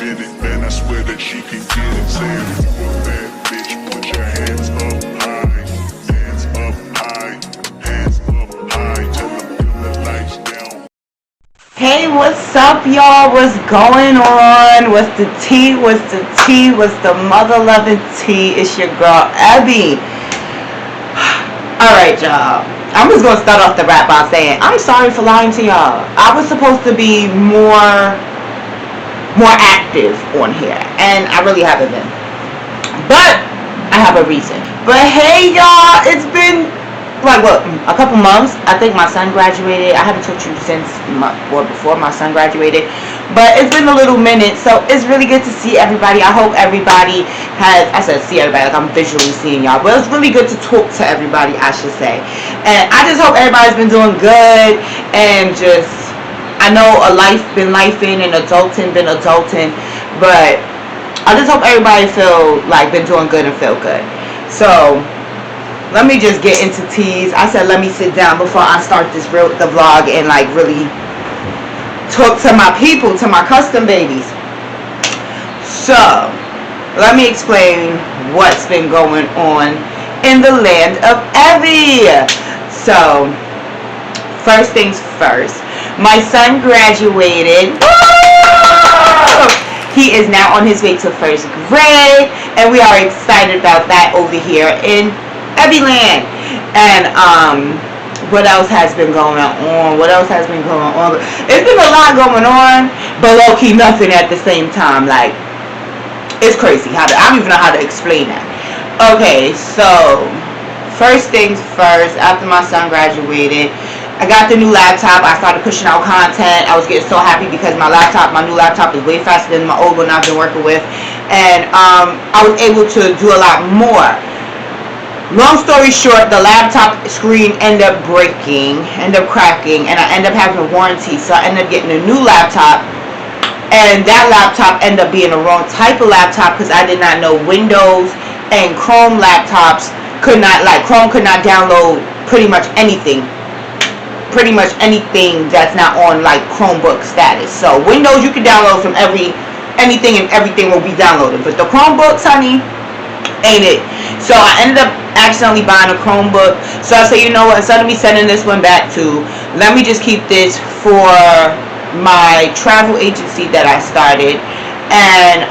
minute, man, I swear that she can get it. Say if you a bad bitch, put your hands up high. Hands up high. Hands up high. Till the lights down. Hey, what's up, y'all? What's going on? What's the tea? What's the tea? What's the mother-loving tea? It's your girl, Abby. Alright, y'all. I'm just going to start off the rap by saying, I'm sorry for lying to y'all. I was supposed to be more active on here, and I really haven't been. But I have a reason. But hey, y'all, it's been like what, a couple months. I think my son graduated. I haven't told you since before my son graduated, but it's been a little minute, so it's really good to see everybody. I hope everybody has, I said see everybody like I'm visually seeing y'all, but it's really good to talk to everybody, I should say. And I just hope everybody's been doing good, and just, I know been lifing and adulting been adulting, but I just hope everybody feel like been doing good and feel good. So let me just get into teas. I said let me sit down before I start the vlog and like really talk to my people, to my custom babies. So let me explain what's been going on in the land of Evie. So first things first, my son graduated. Woo! He is now on his way to first grade, and we are excited about that over here in Everyland. And what else has been going on? It's been a lot going on, but low-key nothing at the same time. Like, it's crazy. I don't even know how to explain that. Okay, so first things first, after my son graduated, I got the new laptop. I started pushing out content. I was getting so happy because my new laptop is way faster than my old one I've been working with, and I was able to do a lot more. Long story short, the laptop screen ended up cracking, and I ended up having a warranty, so I ended up getting a new laptop, and that laptop ended up being the wrong type of laptop because I did not know Windows and Chrome laptops Chrome could not download pretty much anything that's not on like Chromebook status. So Windows you can download from anything, and everything will be downloaded, but the Chromebooks, honey, ain't it. So I ended up accidentally buying a Chromebook. So I said, you know what, instead of me sending this one back to, let me just keep this for my travel agency that I started, and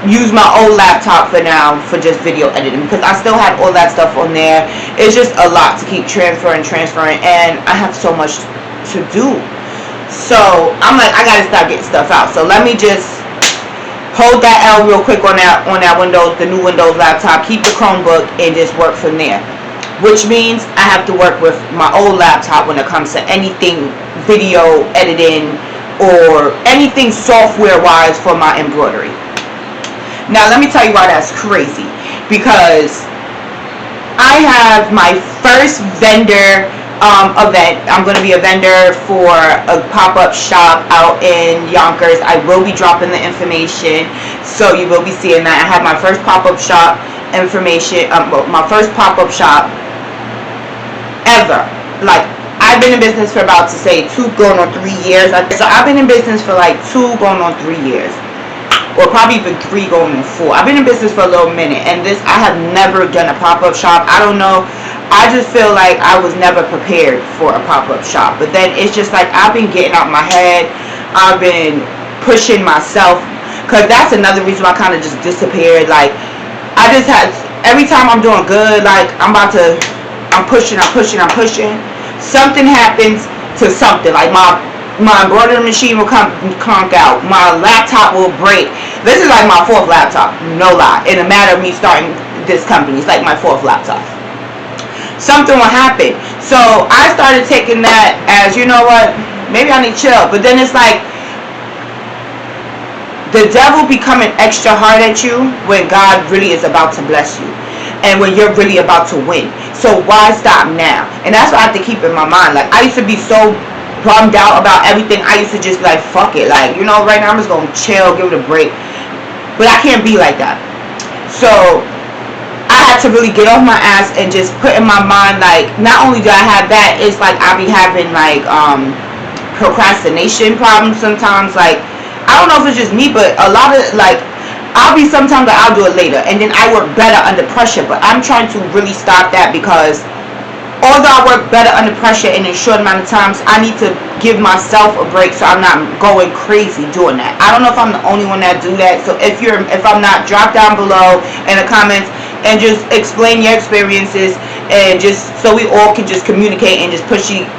use my old laptop for now for just video editing, because I still have all that stuff on there. It's just a lot to keep transferring, and I have so much to do. So I'm like, I gotta start getting stuff out. So let me just hold that L real quick on that Windows, the new Windows laptop, keep the Chromebook, and just work from there. Which means I have to work with my old laptop when it comes to anything video editing or anything software-wise for my embroidery. Now let me tell you why that's crazy. Because I have my first vendor event. I'm going to be a vendor for a pop-up shop out in Yonkers. I will be dropping the information, so you will be seeing that. I have my first pop-up shop information, my first pop-up shop ever. Like, I've been in business for about to say 2 going on 3 years. So I've been in business for like 2 going on 3 years, or probably even 3 going on 4. I've been in business for a little minute, and I have never done a pop-up shop. I don't know. I just feel like I was never prepared for a pop-up shop. But then it's just like I've been getting out my head. I've been pushing myself, because that's another reason why I kind of just disappeared. Like, I just had, every time I'm doing good, like I'm pushing. Something happens to something. Like my embroidery machine will conk out. My laptop will break. This is like my 4th laptop, no lie. In a matter of me starting this company, it's like my 4th laptop. Something will happen. So I started taking that as, you know what, maybe I need to chill. But then it's like the devil becoming extra hard at you when God really is about to bless you, and when you're really about to win. So why stop now? And that's what I have to keep in my mind. Like, I used to be so bummed out about everything. I used to just be like, fuck it. Like, you know, right now I'm just going to chill, give it a break. But I can't be like that. So I had to really get off my ass and just put in my mind, like, not only do I have that, it's like I be having like procrastination problems sometimes. Like, I don't know if it's just me, but a lot of, like, I'll be sometimes I'll do it later, and then I work better under pressure. But I'm trying to really stop that, because although I work better under pressure in a short amount of times, I need to give myself a break so I'm not going crazy doing that. I don't know if I'm the only one that do that. So if I'm not, drop down below in the comments and just explain your experiences, and just so we all can just communicate and just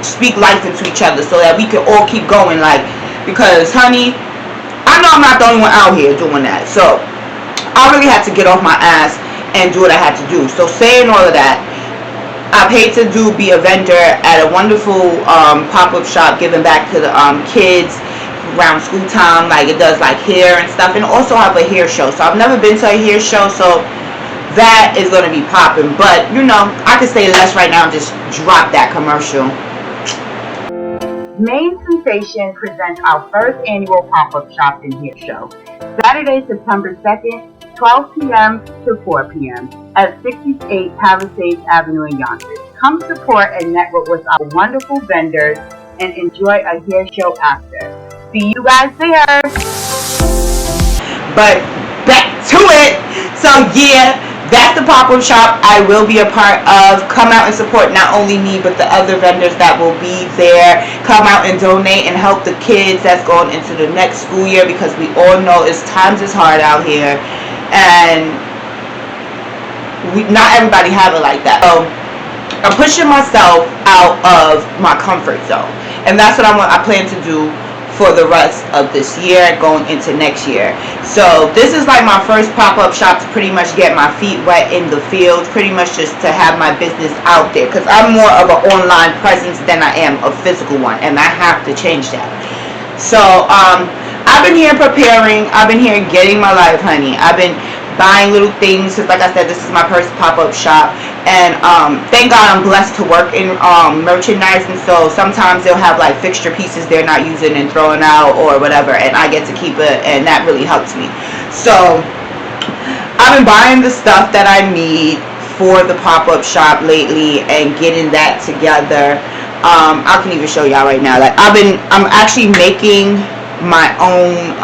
speak life into each other, so that we can all keep going. Like, because honey, I know I'm not the only one out here doing that. So I really had to get off my ass and do what I had to do. So saying all of that, I paid to be a vendor at a wonderful pop-up shop, giving back to the kids around school time. Like, it does like hair and stuff, and also have a hair show. So I've never been to a hair show, so that is going to be popping. But you know, I could say less right now and just drop that commercial. Main Sensation presents our first annual pop-up shop and hair show, Saturday, September 2nd, 12 p.m. to 4 p.m. at 68 Palisade Avenue in Yonkers. Come support and network with our wonderful vendors and enjoy a hair show after. See you guys there. But back to it. So yeah, that's the pop-up shop I will be a part of. Come out and support not only me, but the other vendors that will be there. Come out and donate and help the kids that's going into the next school year, because we all know times is hard out here, and not everybody have it like that. So I'm pushing myself out of my comfort zone, and that's what I plan to do for the rest of this year, going into next year. So this is like my first pop-up shop to pretty much get my feet wet in the field, pretty much just to have my business out there, because I'm more of an online presence than I am a physical one, and I have to change that. So I've been here preparing, I've been here getting my life, honey. I've been buying little things, because like I said, this is my first pop-up shop, and thank God I'm blessed to work in merchandising. So sometimes they'll have like fixture pieces they're not using and throwing out or whatever, and I get to keep it, and that really helps me. So I've been buying the stuff that I need for the pop-up shop lately and getting that together. I can even show y'all right now. Like, I'm actually making my own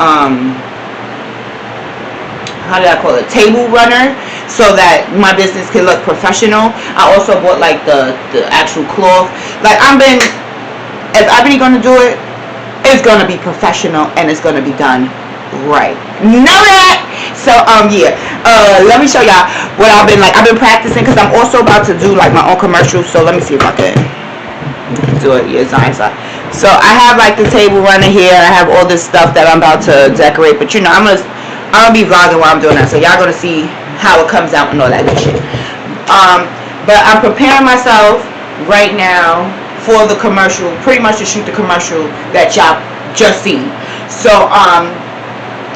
how did I call it, table runner, so that my business can look professional. I also bought like the actual cloth. Like, if I've been gonna do it, it's gonna be professional and it's gonna be done right. Know that? So yeah, let me show y'all what I've been practicing, because I'm also about to do like my own commercial. So let me see if I can do it. Yeah, it's nice. So I have like the table runner here. I have all this stuff that I'm about to decorate, but you know, I'm gonna be vlogging while I'm doing that, so y'all gonna see how it comes out and all that good shit. But I'm preparing myself right now for the commercial, pretty much to shoot the commercial that y'all just seen. So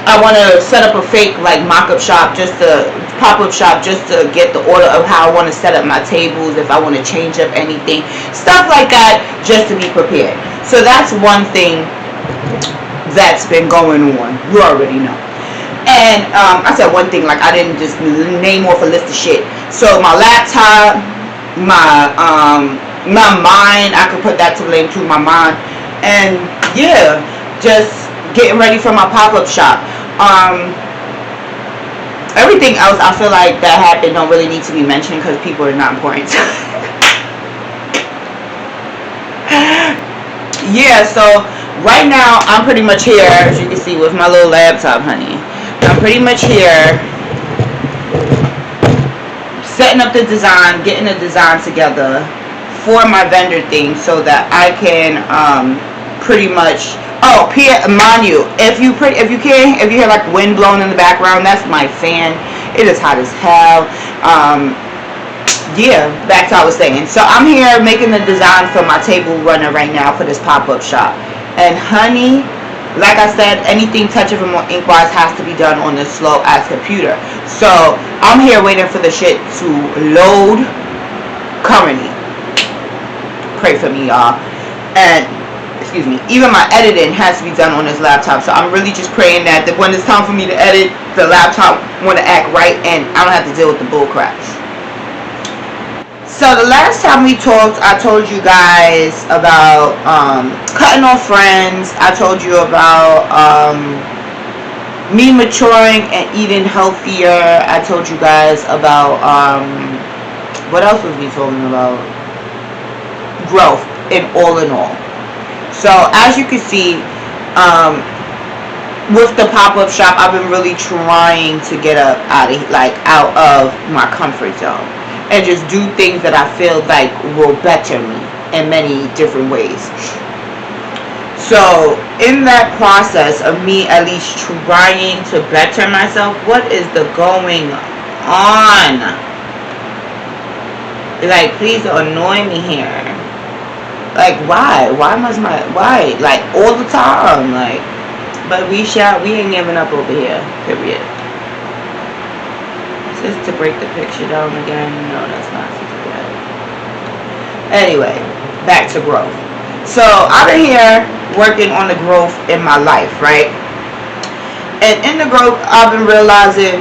I want to set up a fake like mock-up shop, just a pop-up shop, just to get the order of how I want to set up my tables, if I want to change up anything, stuff like that, just to be prepared. So that's one thing that's been going on. You already know. And I said one thing, like I didn't just name off a list of shit. So my laptop, my mind, I could put that to blame too, my mind. And yeah, just getting ready for my pop-up shop. Everything else I feel like that happened don't really need to be mentioned, because people are not important. Yeah, so right now I'm pretty much here, as you can see, with my little laptop, honey. I'm pretty much here setting up the design, getting the design together for my vendor thing, so that I can pretty much, mind you, if you hear like wind blowing in the background, that's my fan. It is hot as hell. Yeah, back to what I was saying. So I'm here making the design for my table runner right now for this pop-up shop. And honey, like I said, anything touching from ink-wise has to be done on the slow ass computer. So I'm here waiting for the shit to load currently. Pray for me, y'all. And excuse me, even my editing has to be done on this laptop. So I'm really just praying that when it's time for me to edit, the laptop want to act right and I don't have to deal with the bull crap. So the last time we talked, I told you guys about cutting off friends. I told you about me maturing and eating healthier. I told you guys about what else was we talking about? Growth in all. So as you can see, with the pop-up shop, I've been really trying to get out of my comfort zone and just do things that I feel like will better me in many different ways. So in that process of me at least trying to better myself, what is the going on? Like, please don't annoy me here. Like, why? Why? Like, all the time, like. But we ain't giving up over here, period. Is this to break the picture down again? No, that's not to do that. Anyway, back to growth. So, I've been here working on the growth in my life, right? And in the growth, I've been realizing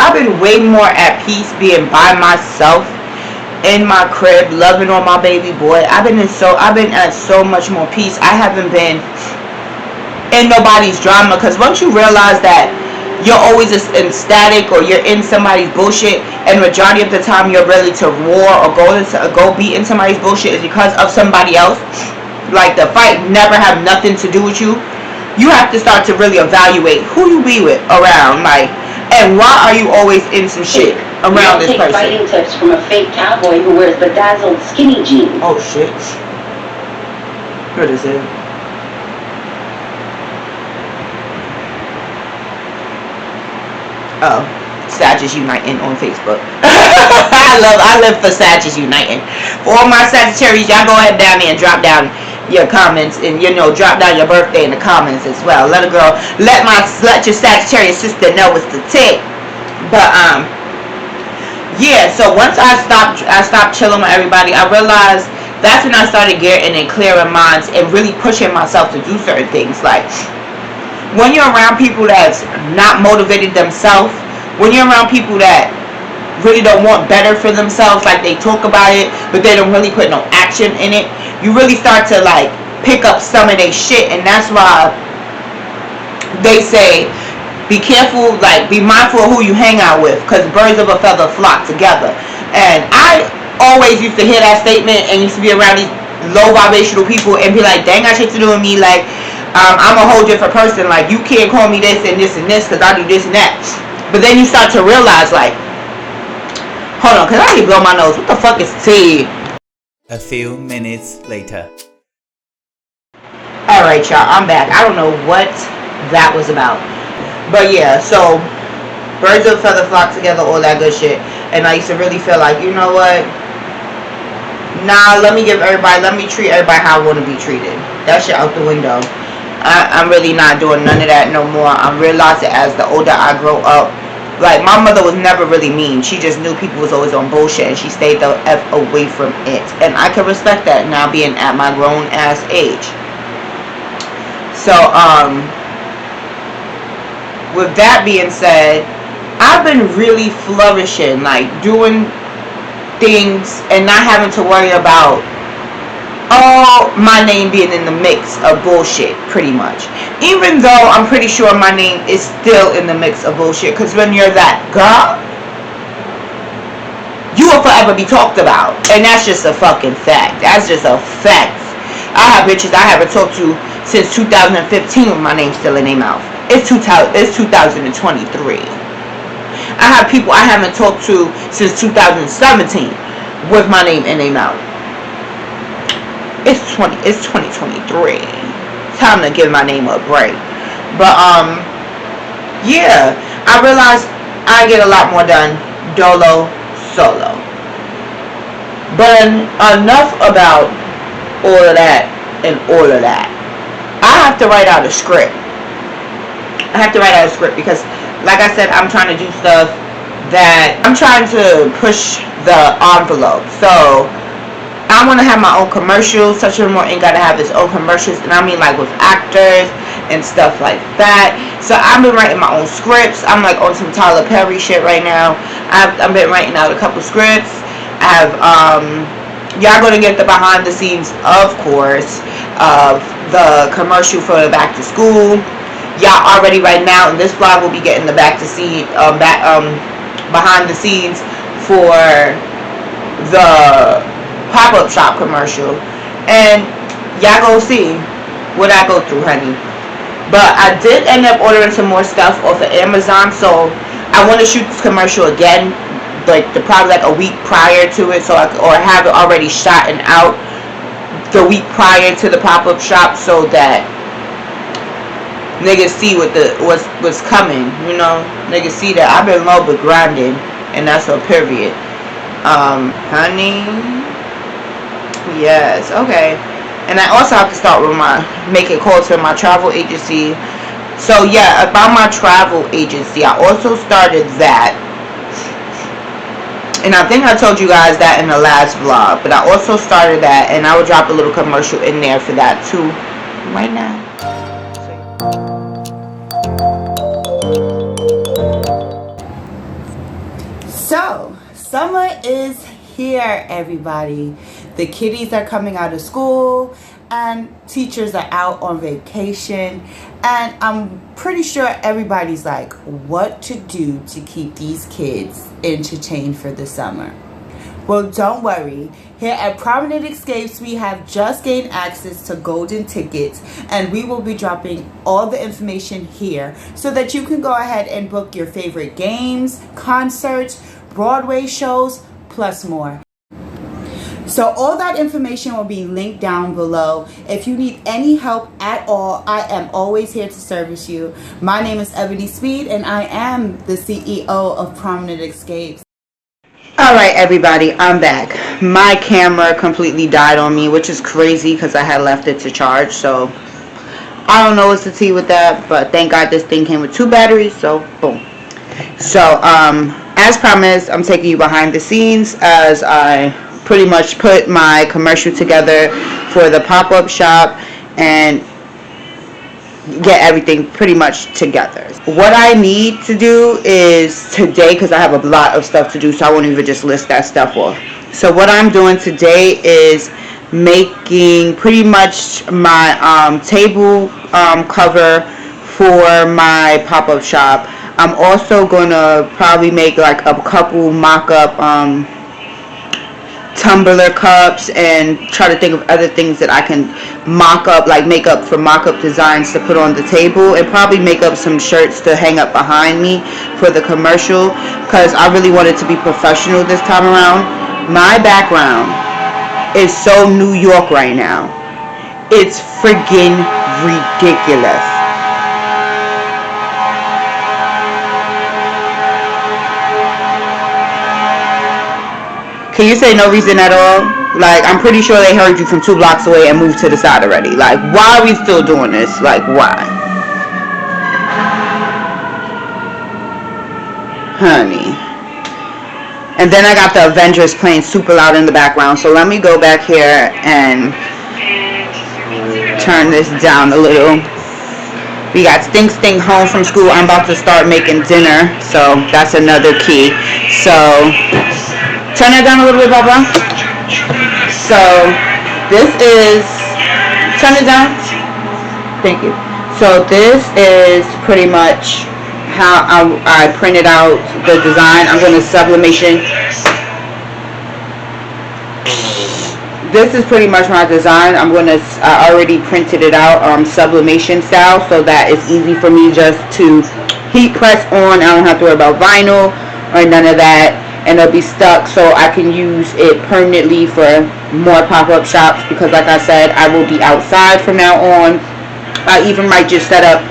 I've been way more at peace being by myself in my crib, loving on my baby boy. I've been at so much more peace. I haven't been in nobody's drama, because once you realize that you're always in static or you're in somebody's bullshit, and majority of the time you're ready to roar or go be in somebody's bullshit is because of somebody else, like the fight never have nothing to do with you. You have to start to really evaluate who you be with around, like, and why are you always in some shit around this person. Fighting tips from a fake cowboy who wears bedazzled skinny jeans. Oh shit. What is it? Oh, Sagittarius Uniting on Facebook. I live for Sagittarius Uniting. For all my Sagittarius, y'all go ahead down there and drop down your comments, and drop down your birthday in the comments as well. Let your Sagittarius sister know what's the tick. But yeah. So once I stopped chilling with everybody, I realized that's when I started getting in clearer minds and really pushing myself to do certain things, like. When you're around people that's not motivated themselves, when you're around people that really don't want better for themselves, like they talk about it, but they don't really put no action in it, you really start to like pick up some of their shit. And that's why they say, be careful, like be mindful of who you hang out with, because birds of a feather flock together. And I always used to hear that statement and used to be around these low vibrational people and be like, dang, I shit to do with me, like, I'm a whole different person. Like, you can't call me this and this and this because I do this and that. But then you start to realize, like, hold on, because I need to blow my nose. What the fuck is tea? A few minutes later. Alright, y'all, I'm back. I don't know what that was about. But yeah, so birds of a feather flock together, all that good shit. And I used to really feel like, you know what? Nah, let me treat everybody how I want to be treated. That shit out the window. I'm really not doing none of that no more. I realized that as the older I grow up, like, my mother was never really mean. She just knew people was always on bullshit, and she stayed the F away from it. And I can respect that now, being at my grown ass age. So, with that being said, I've been really flourishing, like, doing things and not having to worry about my name being in the mix of bullshit, pretty much. Even though I'm pretty sure my name is still in the mix of bullshit, because when you're that girl, you will forever be talked about, and that's just a fucking fact. That's just a fact. I have bitches I haven't talked to since 2015 with my name still in their mouth. It's 2023. I have people I haven't talked to since 2017 with my name in their mouth. It's 2023. Time to give my name a break. But yeah, I realized I get a lot more done solo. But enough about all of that and all of that. I have to write out a script. Because, like I said, I'm trying to do stuff that I'm trying to push the envelope. So I want to have my own commercials. Touch of More Ain't gotta have its own commercials, and I mean like with actors and stuff like that. So I've been writing my own scripts. I'm like on some Tyler Perry shit right now. I've been writing out a couple scripts. I have y'all gonna get the behind the scenes, of course, of the commercial for the back to school. Y'all already right now in this vlog will be getting the behind the scenes for the pop-up shop commercial, and y'all go see what I go through, honey. But I did end up ordering some more stuff off of Amazon, so I want to shoot this commercial again, like probably like a week prior to it, so or have it already shot and out the week prior to the pop-up shop, so that niggas see what's coming, you know. Niggas see that I've been low but grinding, and that's a period. Honey, yes, okay. And I also have to start with making calls to my travel agency. So yeah, about my travel agency, I also started that. And I think I told you guys that in the last vlog, but I also started that, and I will drop a little commercial in there for that too right now. So, summer is here, everybody. The kiddies are coming out of school and teachers are out on vacation, and I'm pretty sure everybody's like, what to do to keep these kids entertained for the summer. Well, don't worry. Here at Prominent Escapes, we have just gained access to golden tickets, and we will be dropping all the information here so that you can go ahead and book your favorite games, concerts, Broadway shows, plus more. So all that information will be linked down below. If you need any help at all, I am always here to service you. My name is Ebony Speed, and I am the CEO of Prominent Escapes. Alright everybody, I'm back. My camera completely died on me, which is crazy because I had left it to charge. So I don't know what's the tea with that, but thank God this thing came with 2 batteries, so boom. So as promised, I'm taking you behind the scenes as I pretty much put my commercial together for the pop-up shop and get everything pretty much together. What I need to do is today, because I have a lot of stuff to do, so I won't even just list that stuff off. So what I'm doing today is making pretty much my table cover for my pop-up shop. I'm also gonna probably make like a couple mock-up tumbler cups and try to think of other things that I can mock up, like make up for mock-up designs to put on the table, and probably make up some shirts to hang up behind me for the commercial, because I really want it to be professional this time around. My background is so New York right now. It's friggin' ridiculous. Can you say no reason at all? Like, I'm pretty sure they heard you from 2 blocks away and moved to the side already. Like, why are we still doing this? Like, why? Honey. And then I got the Avengers playing super loud in the background. So let me go back here and turn this down a little. We got Stink home from school. I'm about to start making dinner. So that's another key. So turn that down a little bit, Papa. So this is, turn it down. Thank you. So this is pretty much how I printed out the design. I'm going to sublimation. This is pretty much my design. I already printed it out sublimation style, so that it's easy for me just to heat press on. I don't have to worry about vinyl or none of that. And it'll be stuck, so I can use it permanently for more pop-up shops, because like I said, I will be outside from now on. I even might just set up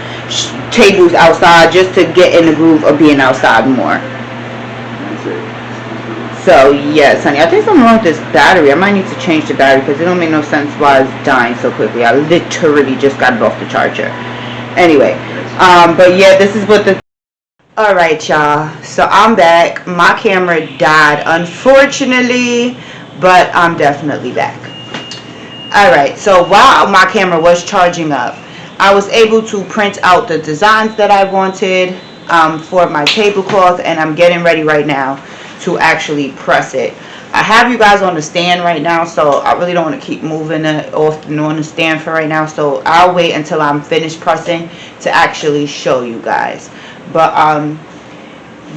tables outside just to get in the groove of being outside more. So yes, honey, I think something wrong with this battery. I might need to change the battery because it don't make no sense why it's dying so quickly. I literally just got it off the charger. Anyway, but yeah, this is what the alright, y'all, so I'm back. My camera died, unfortunately, but I'm definitely back. Alright, so while my camera was charging up, I was able to print out the designs that I wanted for my tablecloth, and I'm getting ready right now to actually press it. I have you guys on the stand right now, so I really don't want to keep moving it off and on the stand for right now. So I'll wait until I'm finished pressing to actually show you guys. But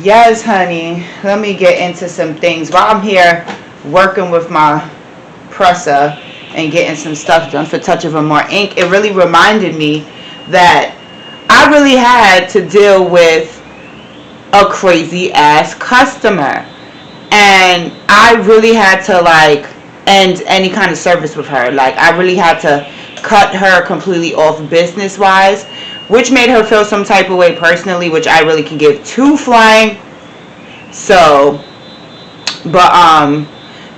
yes, honey, let me get into some things while I'm here working with my presser and getting some stuff done for Touch of a More ink. It really reminded me that I really had to deal with a crazy ass customer, and I really had to like end any kind of service with her. Like, I really had to cut her completely off business wise, which made her feel some type of way personally, which I really can give two flying. So, but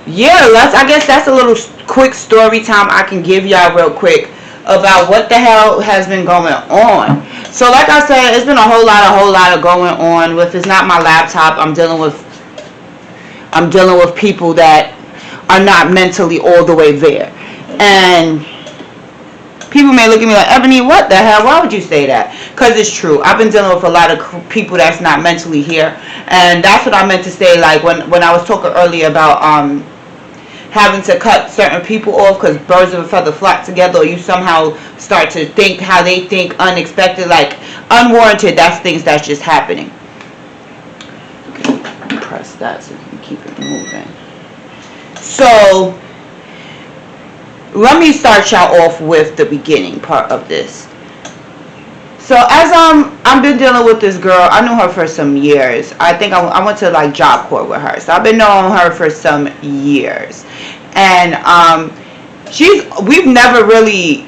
yeah, I guess that's a little quick story time I can give y'all real quick about what the hell has been going on. So like I said, it's been a whole lot of going on with, it's not my laptop. I'm dealing with people that are not mentally all the way there. And people may look at me like, Ebony, what the hell? Why would you say that? Because it's true. I've been dealing with a lot of people that's not mentally here. And that's what I meant to say, like when I was talking earlier about having to cut certain people off because birds of a feather flock together, or you somehow start to think how they think, unexpected, like unwarranted. That's things that's just happening. Okay, press that so you can keep it moving. So let me start y'all off with the beginning part of this. So as I've been dealing with this girl, I knew her for some years. I think I went to like Job Corps with her, so I've been knowing her for some years. And we've never really,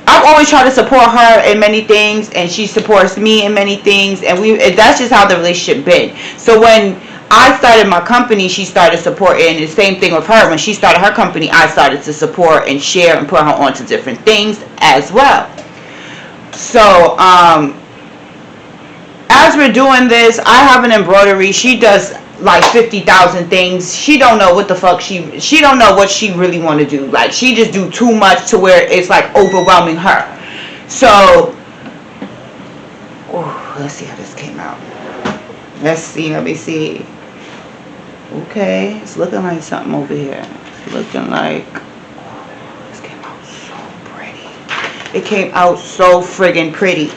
I've always tried to support her in many things, and she supports me in many things, and that's just how the relationship been. So when I started my company, she started supporting, and the same thing with her. When she started her company, I started to support and share and put her onto different things as well. So as we're doing this, I have an embroidery. She does like 50,000 things. She don't know what the fuck she don't know what she really want to do. Like, she just do too much to where it's like overwhelming her. So let's see how this came out. Let me see. Okay, it's looking like something over here. It's looking like, this came out so pretty. It came out so friggin' pretty.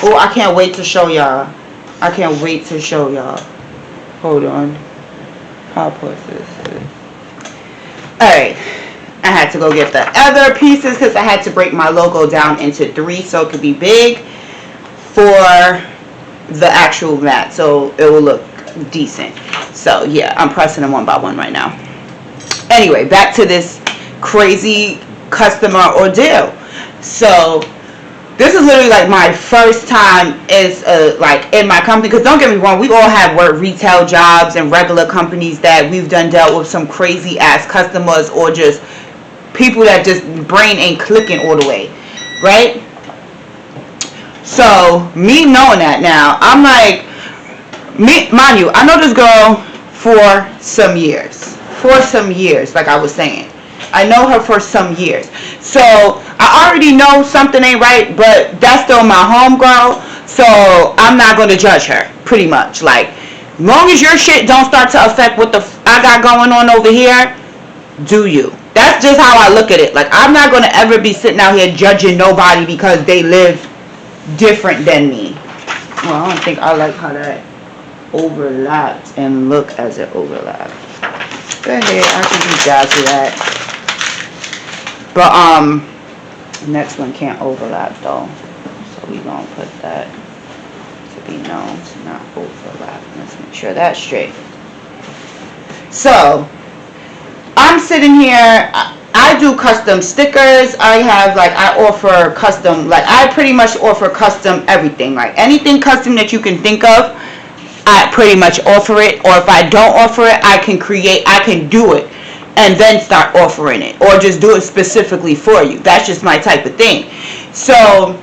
Oh, I can't wait to show y'all. I can't wait to show y'all. Hold on. I'll post this. Alright. I had to go get the other pieces because I had to break my logo down into 3 so it could be big for the actual mat, so it will look decent. So yeah, I'm pressing them one by one right now. Anyway, back to this crazy customer ordeal. So this is literally like my first time is like in my company, because don't get me wrong, we all have work retail jobs and regular companies that we've dealt with some crazy ass customers, or just people that just brain ain't clicking all the way, right? So me knowing that now, I'm like, mind you, I know this girl for some years, like I was saying. I know her for some years. So I already know something ain't right, but that's still my homegirl, so I'm not going to judge her, pretty much. Like, long as your shit don't start to affect what I got going on over here, do you. That's just how I look at it. Like, I'm not going to ever be sitting out here judging nobody because they live different than me. Well, I don't think I like how that overlapped and look as it overlapped. Go ahead, I can be jazz with that. But next one can't overlap though, so we gonna put that to be known to not overlap. Let's make sure that's straight. So I'm sitting here. I do custom stickers. I offer custom, like I pretty much offer custom everything. Like anything custom that you can think of, I pretty much offer it. Or if I don't offer it, I can do it and then start offering it, or just do it specifically for you. That's just my type of thing. So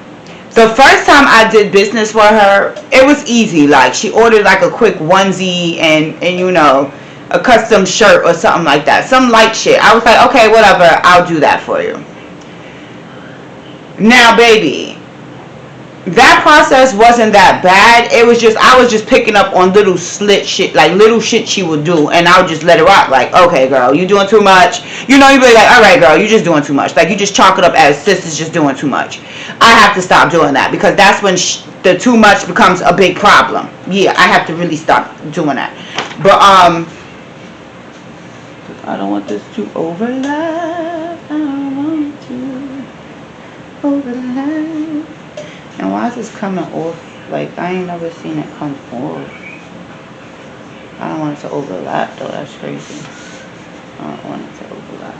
the first time I did business with her, it was easy. Like, she ordered like a quick onesie and you know, a custom shirt or something like that, some light shit. I was like, okay, whatever, I'll do that for you. Now baby, that process wasn't that bad. It was just, I was just picking up on little slit shit, like little shit she would do, and I would just let it rock. Like, okay, girl, you doing too much. You know, you be like, all right, girl, you just doing too much. Like, you just chalk it up as sis is just doing too much. I have to stop doing that because that's when the too much becomes a big problem. Yeah, I have to really stop doing that. But I don't want this to overlap. I don't want it to overlap. And why is this coming off? Like, I ain't never seen it come off. I don't want it to overlap, though. That's crazy. I don't want it to overlap.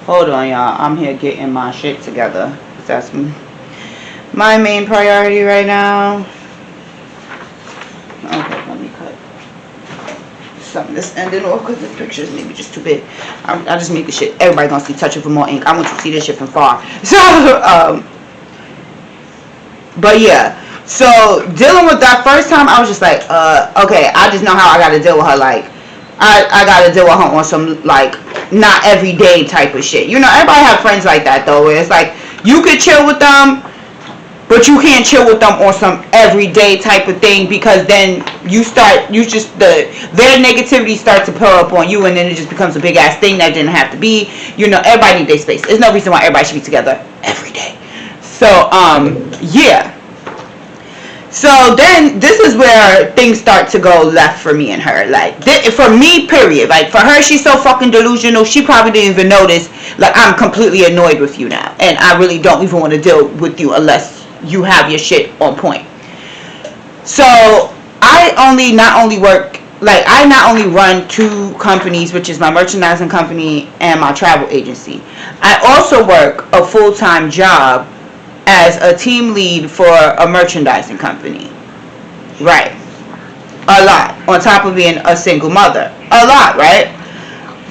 Hold on, y'all. I'm here getting my shit together. That's my main priority right now. Okay, let me cut something that's ending off because the picture is maybe just too big. I just make the shit. Everybody gonna see touch it for more ink. I want you to see this shit from far. So, but yeah, so dealing with that first time, I was just like, okay, I just know how I gotta deal with her. Like, I gotta deal with her on some, like, not everyday type of shit. You know, everybody have friends like that, though, where it's like, you could chill with them, but you can't chill with them on some everyday type of thing, because then their negativity starts to pull up on you, and then it just becomes a big ass thing that didn't have to be. You know, everybody needs their space. There's no reason why everybody should be together every day. So, yeah. So then, this is where things start to go left for me and her. Like, for me, period. Like, for her, she's so fucking delusional, she probably didn't even notice, like, I'm completely annoyed with you now. And I really don't even want to deal with you unless you have your shit on point. So, I not only run two companies, which is my merchandising company and my travel agency. I also work a full-time job as a team lead for a merchandising company. Right. A lot. On top of being a single mother. A lot, right?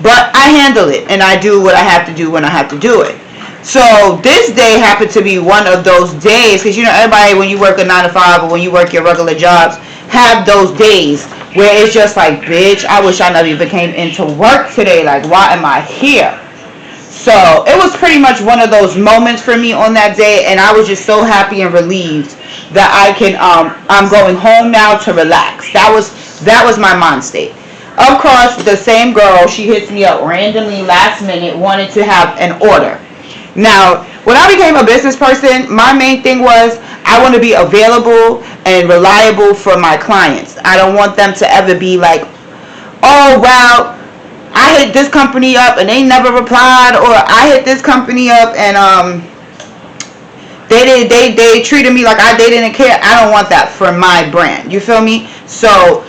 But I handle it, and I do what I have to do when I have to do it. So this day happened to be one of those days, because you know, everybody, when you work a 9 to 5 or when you work your regular jobs, have those days where it's just like, bitch, I wish I never even came into work today. Like, why am I here? So it was pretty much one of those moments for me on that day, and I was just so happy and relieved that I'm going home now to relax. That was my mind state. Of course, the same girl, she hits me up randomly last minute, wanted to have an order. Now, when I became a business person, my main thing was I want to be available and reliable for my clients. I don't want them to ever be like, oh, well, I hit this company up and they never replied, or I hit this company up and they treated me like they didn't care. I don't want that for my brand. You feel me? So,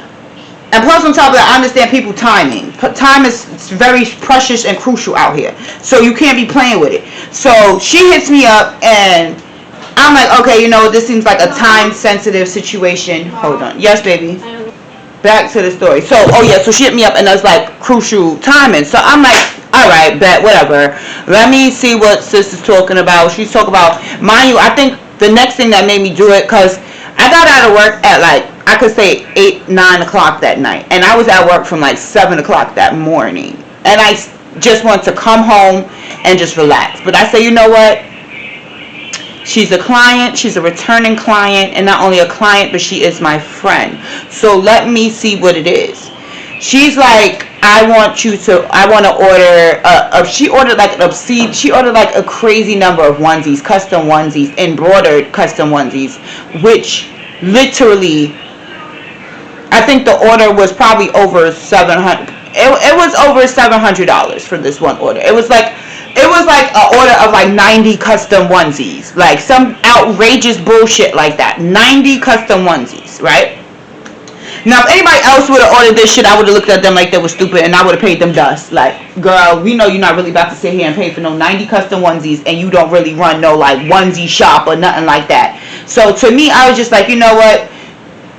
and plus on top of that, I understand people timing. Time is very precious and crucial out here. So you can't be playing with it. So she hits me up and I'm like, okay, you know, this seems like a time sensitive situation. Hold on. Yes, baby. Back to the story. So, oh yeah, so she hit me up and that's like crucial timing. So I'm like, alright, bet, whatever. Let me see what sis is talking about. She's talking about, mind you, I think the next thing that made me do it, because I got out of work at like, I could say 8, 9 o'clock that night. And I was at work from like 7 o'clock that morning. And I just wanted to come home and just relax. But I say, you know what? She's a client, she's a returning client, and not only a client, but she is my friend. So let me see what it is. She's like, I want to order, she ordered like an obscene, she ordered like a crazy number of onesies, custom onesies, embroidered custom onesies, which literally, I think the order was probably over $700. It was over $700 for this one order. It was like an order of like 90 custom onesies. Like some outrageous bullshit like that. 90 custom onesies, right? Now, if anybody else would have ordered this shit, I would have looked at them like they were stupid and I would have paid them dust. Like, girl, we know you're not really about to sit here and pay for no 90 custom onesies and you don't really run no like onesie shop or nothing like that. So to me, I was just like, you know what?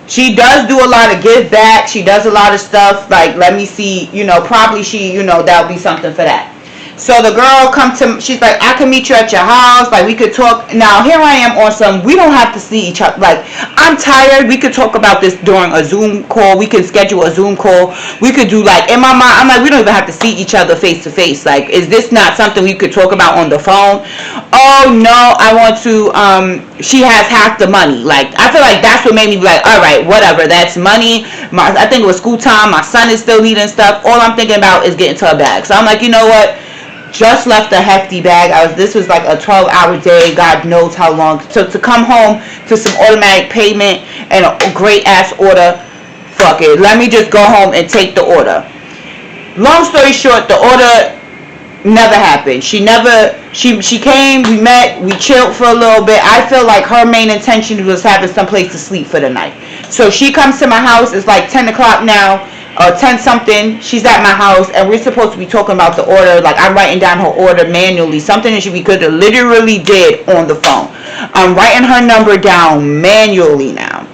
She does do a lot of give back. She does a lot of stuff. Like, let me see, you know, probably that'll be something for that. So the girl she's like, I can meet you at your house. Like, we could talk. Now, here I am on some, we don't have to see each other. Like, I'm tired. We could talk about this during a Zoom call. We could schedule a Zoom call. We could do like, in my mind, I'm like, we don't even have to see each other face to face. Like, is this not something we could talk about on the phone? oh no, I want to, she has half the money. Like, I feel like that's what made me be like, alright, whatever, that's money. I think it was school time, my son is still needing stuff. All I'm thinking about is getting to a bag. So I'm like, you know what? Just left a hefty bag. This was like a 12-hour day. God knows how long. So to come home to some automatic payment and a great ass order, fuck it. Let me just go home and take the order. Long story short, the order never happened. She came, we met, we chilled for a little bit. I feel like her main intention was having some place to sleep for the night. So she comes to my house. It's like 10 o'clock now, or 10 something. She's at my house, and we're supposed to be talking about the order. Like, I'm writing down her order manually, something that we could have literally did on the phone. I'm writing her number down manually now.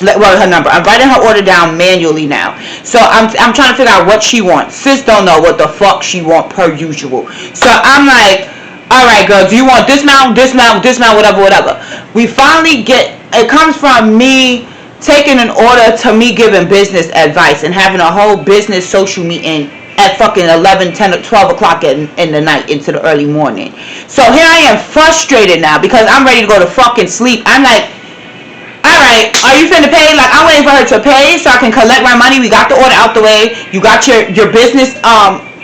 Well, her number. I'm writing her order down manually now. So I'm trying to figure out what she wants. Sis don't know what the fuck she want per usual. So I'm like, all right, girl, do you want this now, whatever. We finally it comes from me taking an order to me giving business advice and having a whole business social meeting at fucking 11, 10, or 12 o'clock in the night into the early morning. So here I am frustrated now because I'm ready to go to fucking sleep. I'm like, alright, are you finna pay? Like, I'm waiting for her to pay so I can collect my money. We got the order out the way. You got your business,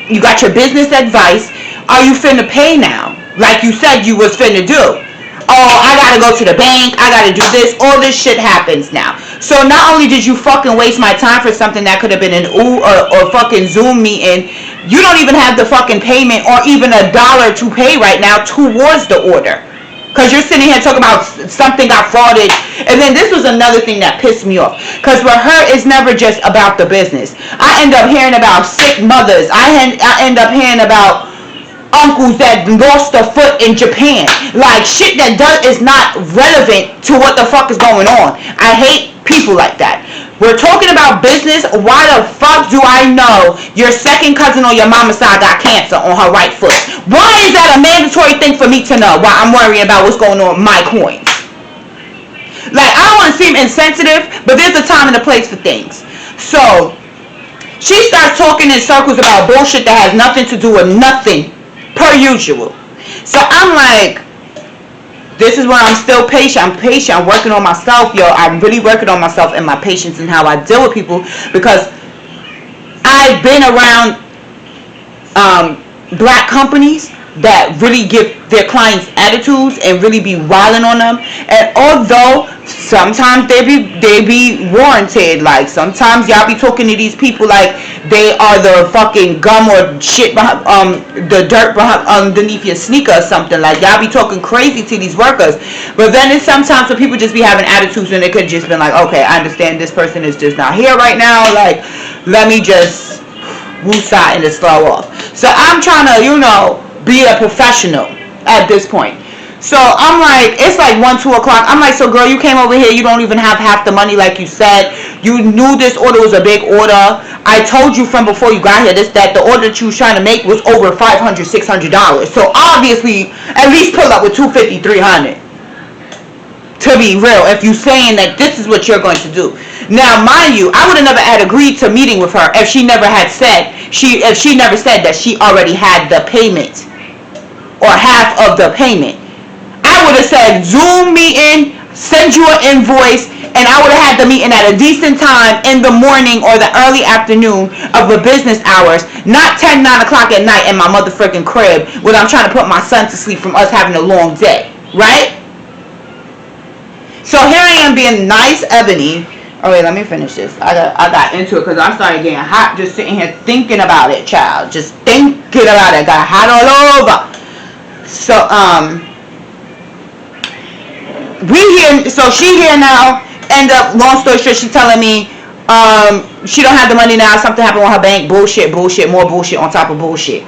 you got your business advice. Are you finna pay now? Like you said you was finna do. Oh, I gotta go to the bank. I gotta do this. All this shit happens now. So not only did you fucking waste my time for something that could have been an or fucking Zoom meeting, you don't even have the fucking payment or even $1 to pay right now towards the order. Because you're sitting here talking about something got frauded. And then this was another thing that pissed me off. Because for her, it's never just about the business. I end up hearing about sick mothers. I end up hearing about uncles that lost a foot in Japan. Like, shit that is not relevant to what the fuck is going on. I hate people like that. We're talking about business. Why the fuck do I know your second cousin on your mama's side got cancer on her right foot? Why is that a mandatory thing for me to know while I'm worrying about what's going on with my coins? Like, I don't want to seem insensitive, but there's a time and a place for things. So, she starts talking in circles about bullshit that has nothing to do with nothing, per usual. So, I'm like, this is where I'm still patient. I'm patient. I'm working on myself, yo. I'm really working on myself and my patience and how I deal with people, because I've been around black companies that really give their clients attitudes and really be wilding on them. And although sometimes they be warranted, like sometimes y'all be talking to these people like they are the fucking gum or shit behind, the dirt behind, underneath your sneaker or something. Like, y'all be talking crazy to these workers. But then it's sometimes when people just be having attitudes and they could just been like, okay, I understand this person is just not here right now. Like, let me just woosah and just throw off. So I'm trying to, be a professional at this point. So I'm like, it's like 1, 2 o'clock. I'm like, so girl, you came over here, you don't even have half the money like you said. You knew this order was a big order. I told you from before you got here that the order that you was trying to make was over $500, $600. So obviously, at least pull up with $250, $300. To be real, if you saying that this is what you're going to do. Now, mind you, I would have never had agreed to meeting with her if she never said that she already had the payment or half of the payment. I would have said Zoom meeting, send you an invoice, and I would have had the meeting at a decent time in the morning or the early afternoon of the business hours, not 10, 9 o'clock at night in my motherfucking crib when I'm trying to put my son to sleep from us having a long day, right? So here I am being nice, Ebony. Oh wait, let me finish this. I got into it because I started getting hot just sitting here thinking about it, child. Just thinking about it. Got hot all over. So she here now. End up, long story short, she's telling me she don't have the money now. Something happened with her bank. Bullshit, more bullshit on top of bullshit.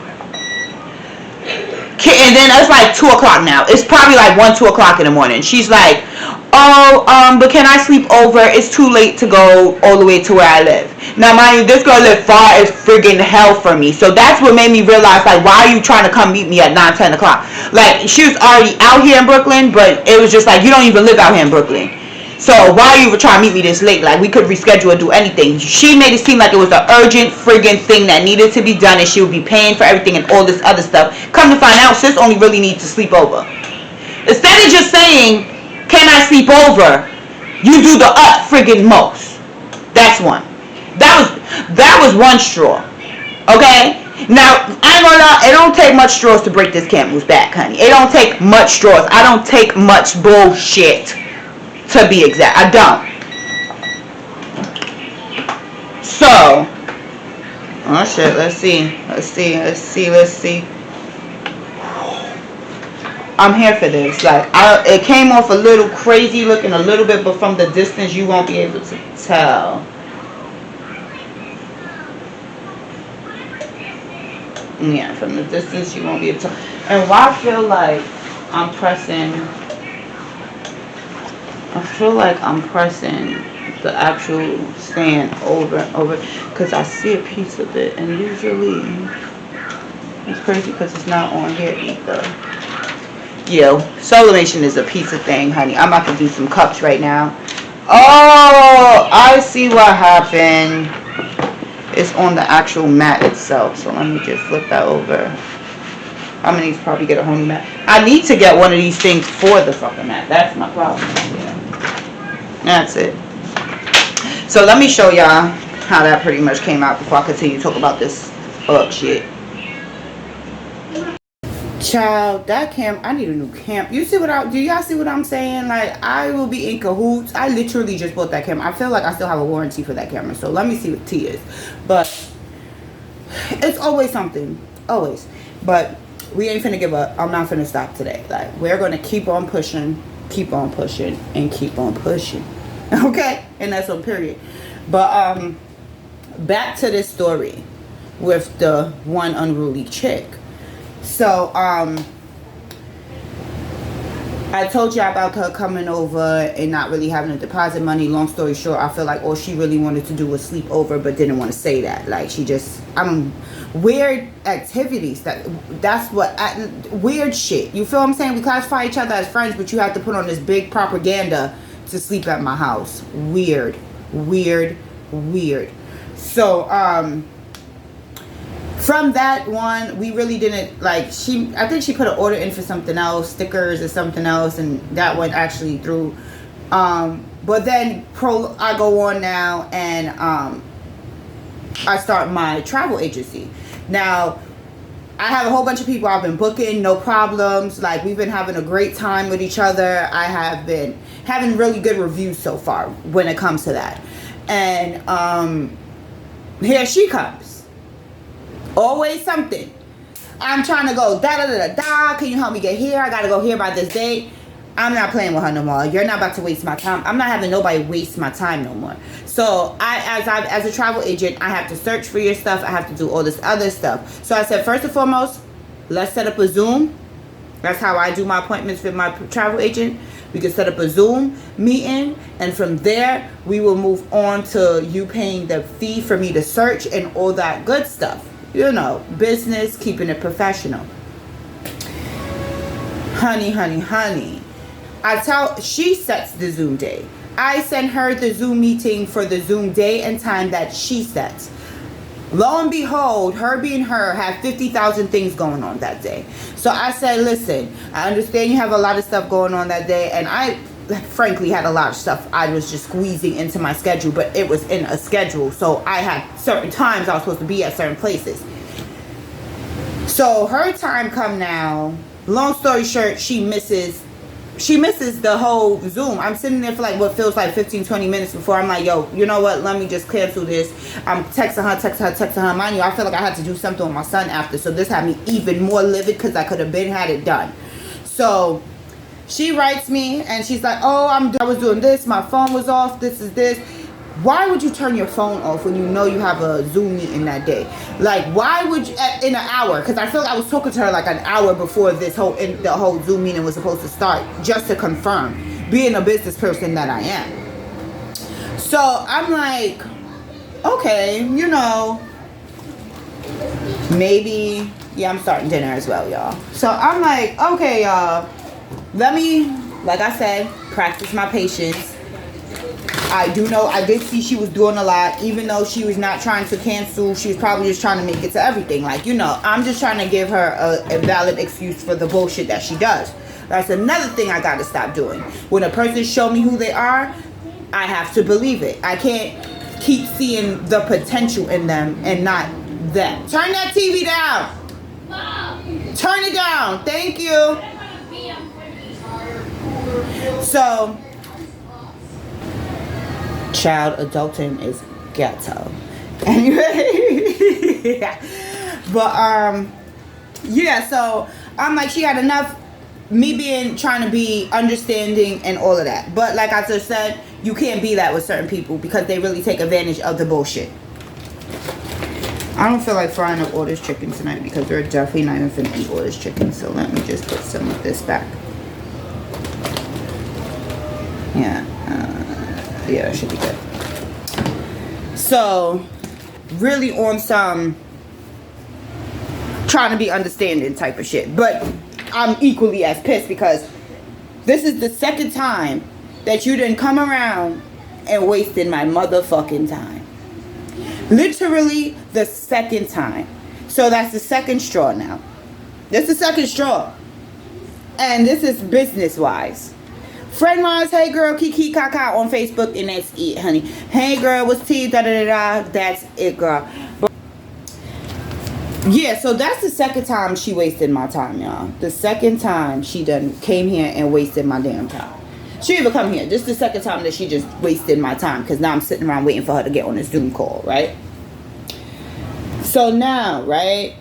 And then it's like 2 o'clock now. It's probably like 1, 2 o'clock in the morning. She's like, but can I sleep over? It's too late to go all the way to where I live. Now, mind you, this girl lived far as friggin' hell from me. So that's what made me realize, like, why are you trying to come meet me at 9, 10 o'clock? Like, she was already out here in Brooklyn, but it was just like, you don't even live out here in Brooklyn. So why are you trying to meet me this late? Like, we could reschedule or do anything. She made it seem like it was an urgent friggin' thing that needed to be done, and she would be paying for everything and all this other stuff. Come to find out, sis only really needs to sleep over. Instead of just saying, can I sleep over? You do the friggin' most. That's one. That was one straw. Okay? Now, I ain't gonna lie, it don't take much straws to break this camel's back, honey. It don't take much straws. I don't take much bullshit, to be exact. I don't. So, oh shit, let's see. I'm here for this. Like, it came off a little crazy looking a little bit, but from the distance you won't be able to tell. Yeah, from the distance you won't be able to. And why I feel like I'm pressing the actual stand over and over, because I see a piece of it, and usually it's crazy because it's not on here either. Yo, sublimation is a piece of thing, honey. I'm about to do some cups right now. Oh, I see what happened. It's on the actual mat itself. So let me just flip that over. I'm gonna need to probably get a whole new mat. I need to get one of these things for the fucking mat. That's my problem. Yeah. That's it. So let me show y'all how that pretty much came out before I continue to talk about this shit. Child, that camp, I need a new camp. Do y'all see what I'm saying? Like, I will be in cahoots. I literally just bought that camera. I feel like I still have a warranty for that camera. So let me see what T is. But it's always something. Always. But we ain't finna give up. I'm not finna stop today. Like, we're gonna keep on pushing, and keep on pushing. Okay? And that's on period. But back to this story with the one unruly chick. So, I told you about her coming over and not really having a deposit money. Long story short, I feel like all she really wanted to do was sleep over, but didn't want to say that. Like, she just, weird activities. That's what, weird shit. You feel what I'm saying? We classify each other as friends, but you have to put on this big propaganda to sleep at my house. Weird. So, from that one, we really didn't, like, I think she put an order in for something else, stickers or something else, and that went actually through. But then I go on now and I start my travel agency. Now, I have a whole bunch of people I've been booking, no problems. Like, we've been having a great time with each other. I have been having really good reviews so far when it comes to that. And here she comes. Always something. I'm trying to go da. Can you help me get here? I gotta go here by this date. I'm not playing with her no more. You're not about to waste my time. I'm not having nobody waste my time no more. So as a travel agent, I have to search for your stuff. I have to do all this other stuff. So I said, first and foremost, let's set up a Zoom. That's how I do my appointments with my travel agent. We can set up a Zoom meeting, and from there we will move on to you paying the fee for me to search and all that good stuff. You know, business, keeping it professional. Honey. She sets the Zoom day. I send her the Zoom meeting for the Zoom day and time that she sets. Lo and behold, her being her had 50,000 things going on that day. So I said, listen, I understand you have a lot of stuff going on that day, and I frankly had a lot of stuff I was just squeezing into my schedule, but it was in a schedule, so I had certain times I was supposed to be at certain places. So her time come now. Long story short, she misses the whole Zoom. I'm sitting there for like what feels like 15-20 minutes before I'm like, yo, you know what, let me just cancel this. I'm texting her. Mind you, I feel like I had to do something with my son after, so this had me even more livid because I could have had it done. So she writes me and she's like, oh, I was doing this, my phone was off, this is this. Why would you turn your phone off when you know you have a Zoom meeting that day? Like, why would you, in an hour? Because I feel like I was talking to her like an hour before the whole Zoom meeting was supposed to start, just to confirm, being a business person that I am. So I'm like, okay, you know, maybe, yeah, I'm starting dinner as well, y'all. So I'm like, okay, y'all, let me, like I said, practice my patience. I did see she was doing a lot, even though she was not trying to cancel. She was probably just trying to make it to everything. Like, you know, I'm just trying to give her a valid excuse for the bullshit that she does. That's another thing I gotta stop doing. When a person show me who they are, I have to believe it. I can't keep seeing the potential in them and not them. Turn that TV down. Turn it down. Thank you. So, child adulting is ghetto. Anyway, but yeah. So I'm like, she had enough. Me trying to be understanding and all of that. But like I just said, you can't be that with certain people because they really take advantage of the bullshit. I don't feel like frying up all this chicken tonight because we're definitely not even finna eat all this chicken. So let me just put some of this back. Yeah, yeah, it should be good. So, really on some trying to be understanding type of shit. But I'm equally as pissed because this is the second time that you didn't come around and wasted my motherfucking time. Literally the second time. So that's the second straw now. That's the second straw. And this is business-wise. Friend wise, hey girl, kiki kaka on Facebook, and that's it, honey. Hey girl, what's tea, da da da da, that's it, girl. But yeah, so that's the second time she wasted my time, y'all. The second time she done came here and wasted my damn time. She didn't even come here. This is the second time that she just wasted my time because now I'm sitting around waiting for her to get on a Zoom call, right? So now, right?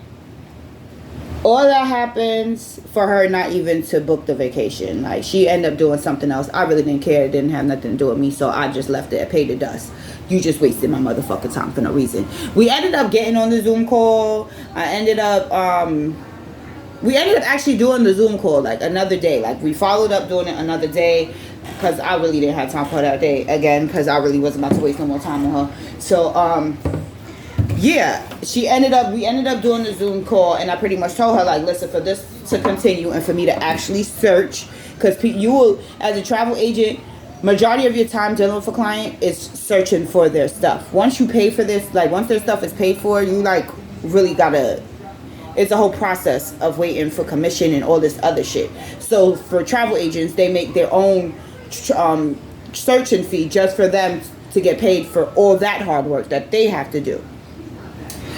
All that happens for her not even to book the vacation. Like, she ended up doing something else. I really didn't care. It didn't have nothing to do with me, so I just left it. I paid the dust. You just wasted my motherfucking time for no reason. We ended up getting on the Zoom call. We ended up actually doing the Zoom call, like, another day. Like, we followed up doing it another day because I really didn't have time for that day again because I really wasn't about to waste no more time on her. So, yeah, we ended up doing the Zoom call, and I pretty much told her, like, listen, for this to continue and for me to actually search, because you will, as a travel agent, majority of your time dealing with a client is searching for their stuff. Once you pay for this, like, once their stuff is paid for, you, like, really gotta, it's a whole process of waiting for commission and all this other shit. So for travel agents, they make their own searching fee just for them to get paid for all that hard work that they have to do.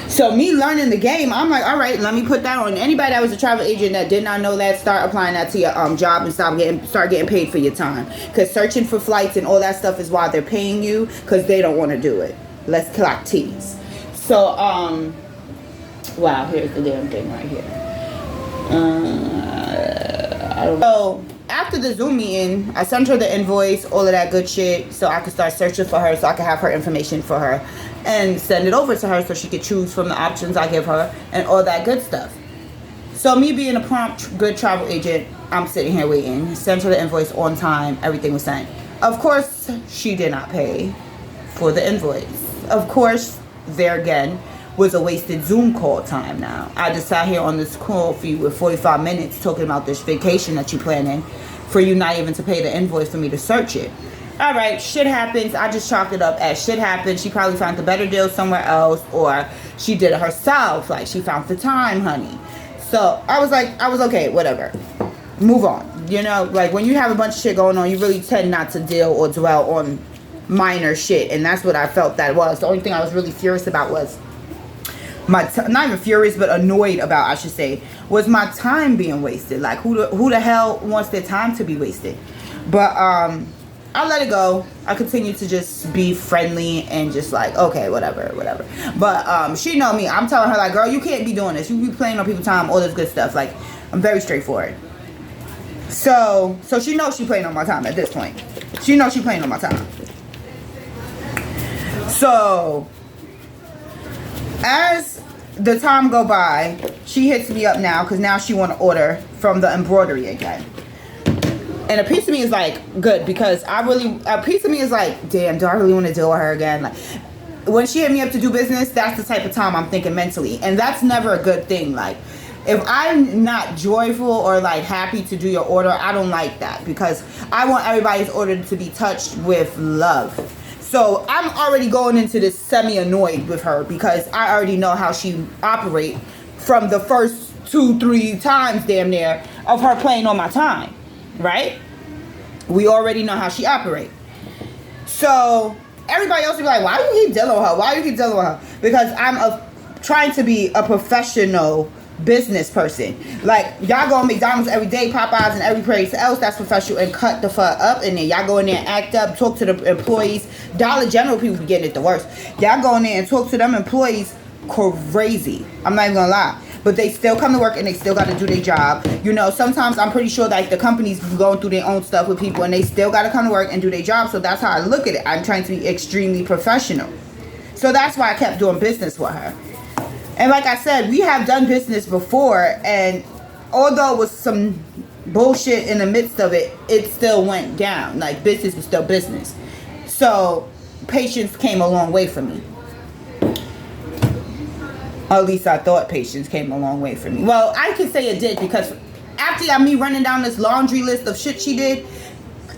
So me learning the game, I'm like, all right, let me put that on. Anybody that was a travel agent that did not know that, start applying that to your job and start getting paid for your time. Because searching for flights and all that stuff is why they're paying you, because they don't want to do it. Let's clock T's. So, wow, here's the damn thing right here. I don't know. So, after the Zoom meeting, I sent her the invoice, all of that good shit, so I could start searching for her, so I could have her information for her and send it over to her so she could choose from the options I give her and all that good stuff. So me being a prompt, good travel agent, I'm sitting here waiting. Sent her the invoice on time. Everything was sent. Of course, she did not pay for the invoice. Of course, there again was a wasted Zoom call time now. I just sat here on this call for you with 45 minutes talking about this vacation that you're planning for you not even to pay the invoice for me to search it. All right, shit happens. I just chalked it up as shit happens. She probably found a better deal somewhere else, or she did it herself. Like, she found the time, honey. So I was okay, whatever. Move on. You know, like, when you have a bunch of shit going on, you really tend not to deal or dwell on minor shit. And that's what I felt that was. The only thing I was really furious about was not even furious, but annoyed about, I should say, was my time being wasted. Like, who the hell wants their time to be wasted? But, I let it go. I continue to just be friendly and just like, okay, whatever. But she know me. I'm telling her, like, girl, you can't be doing this. You be playing on people's time, all this good stuff. Like, I'm very straightforward. So she knows she playing on my time at this point. She knows she playing on my time. So as the time go by, she hits me up now because now she want to order from the embroidery again. And a piece of me is like, good, because a piece of me is like, damn, do I really want to deal with her again? Like, when she hit me up to do business, that's the type of time I'm thinking mentally. And that's never a good thing. Like, if I'm not joyful or like happy to do your order, I don't like that, because I want everybody's order to be touched with love. So I'm already going into this semi-annoyed with her because I already know how she operates from the first 2-3 times damn near of her playing on my time. right? We already know how she operates. So everybody else will be like, why do you keep dealing with her? Why do you keep dealing with her? Because I'm trying to be a professional business person. Like, y'all go to McDonald's every day, Popeyes, and every place else that's professional, and cut the fuck up in there. Y'all go in there and act up, talk to the employees. Dollar General people be getting it the worst. Y'all go in there and talk to them employees crazy. I'm not even gonna lie. But they still come to work and they still got to do their job. You know, sometimes I'm pretty sure like the companies going through their own stuff with people and they still got to come to work and do their job. So that's how I look at it. I'm trying to be extremely professional. So that's why I kept doing business with her. And like I said, we have done business before, and although it was some bullshit in the midst of it, it still went down. Like, business was still business. So patience came a long way for me. Or at least I thought patience came a long way for me. Well, I could say it did, because after me running down this laundry list of shit she did,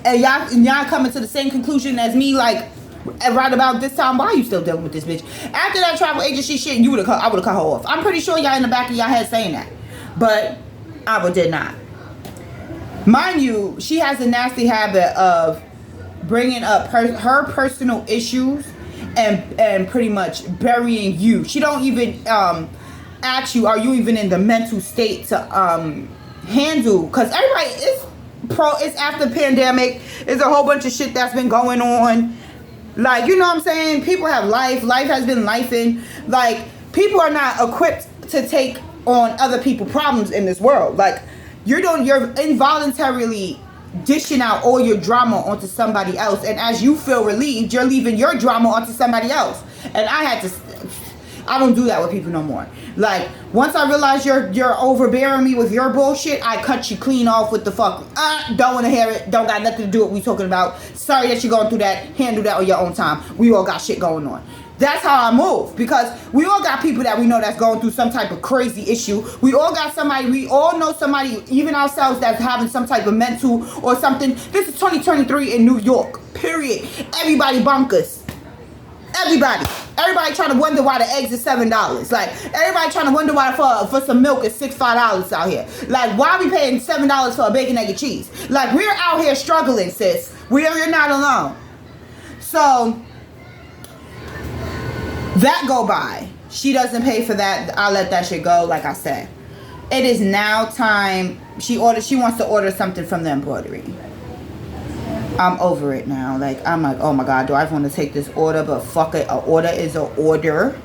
and y'all coming to the same conclusion as me, like, right about this time, why are you still dealing with this bitch? After that travel agency shit, I would have cut her off. I'm pretty sure y'all in the back of y'all head saying that. But I did not. Mind you, she has a nasty habit of bringing up her personal issues and pretty much burying you. She don't even ask you, are you even in the mental state to handle? Because everybody is it's after the pandemic. There's a whole bunch of shit that's been going on. Like, you know what I'm saying? People have life. Life has been lifing. Like, people are not equipped to take on other people's problems in this world. Like, you're involuntarily dishing out all your drama onto somebody else, and as you feel relieved, you're leaving your drama onto somebody else. And I don't do that with people no more. Like, once I realize you're overbearing me with your bullshit, I cut you clean off with the fuck. Don't want to hear it. Don't got nothing to do with what we talking about. Sorry that you're going through that. Handle that on your own time. We all got shit going on. That's how I move, because we all got people that we know that's going through some type of crazy issue. We all got somebody, we all know somebody, even ourselves, that's having some type of mental or something. This is 2023 in New York, period. Everybody bonkers. Everybody trying to wonder why the eggs is $7. Like, everybody trying to wonder why for some milk is $5 out here. Like, why are we paying $7 for a bacon, egg, and cheese? Like, we're out here struggling, sis. You're not alone. So that go by. She doesn't pay for that. I'll let that shit go. Like I said, it is now time. She wants to order something from the embroidery. I'm over it now. Like, I'm like, oh my God, do I want to take this order? But fuck it, an order is an order.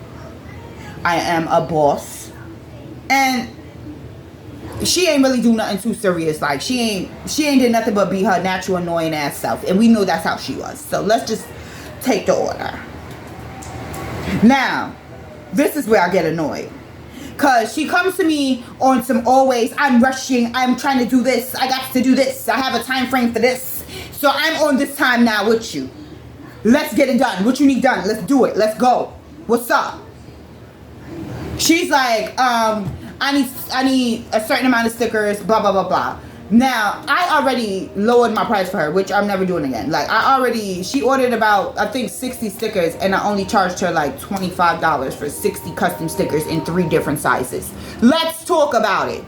I am a boss. And she ain't really do nothing too serious. Like, she ain't did nothing but be her natural annoying ass self. And we know that's how she was. So let's just take the order. Now, this is where I get annoyed. Because she comes to me on some always, I'm rushing, I'm trying to do this, I got to do this, I have a time frame for this. So I'm on this time now with you. Let's get it done. What you need done, let's do it. Let's go. What's up? She's like, I need a certain amount of stickers, blah, blah, blah, blah. Now, I already lowered my price for her, which I'm never doing again. Like, she ordered about, I think, 60 stickers, and I only charged her like $25 for 60 custom stickers in 3 different sizes. Let's talk about it.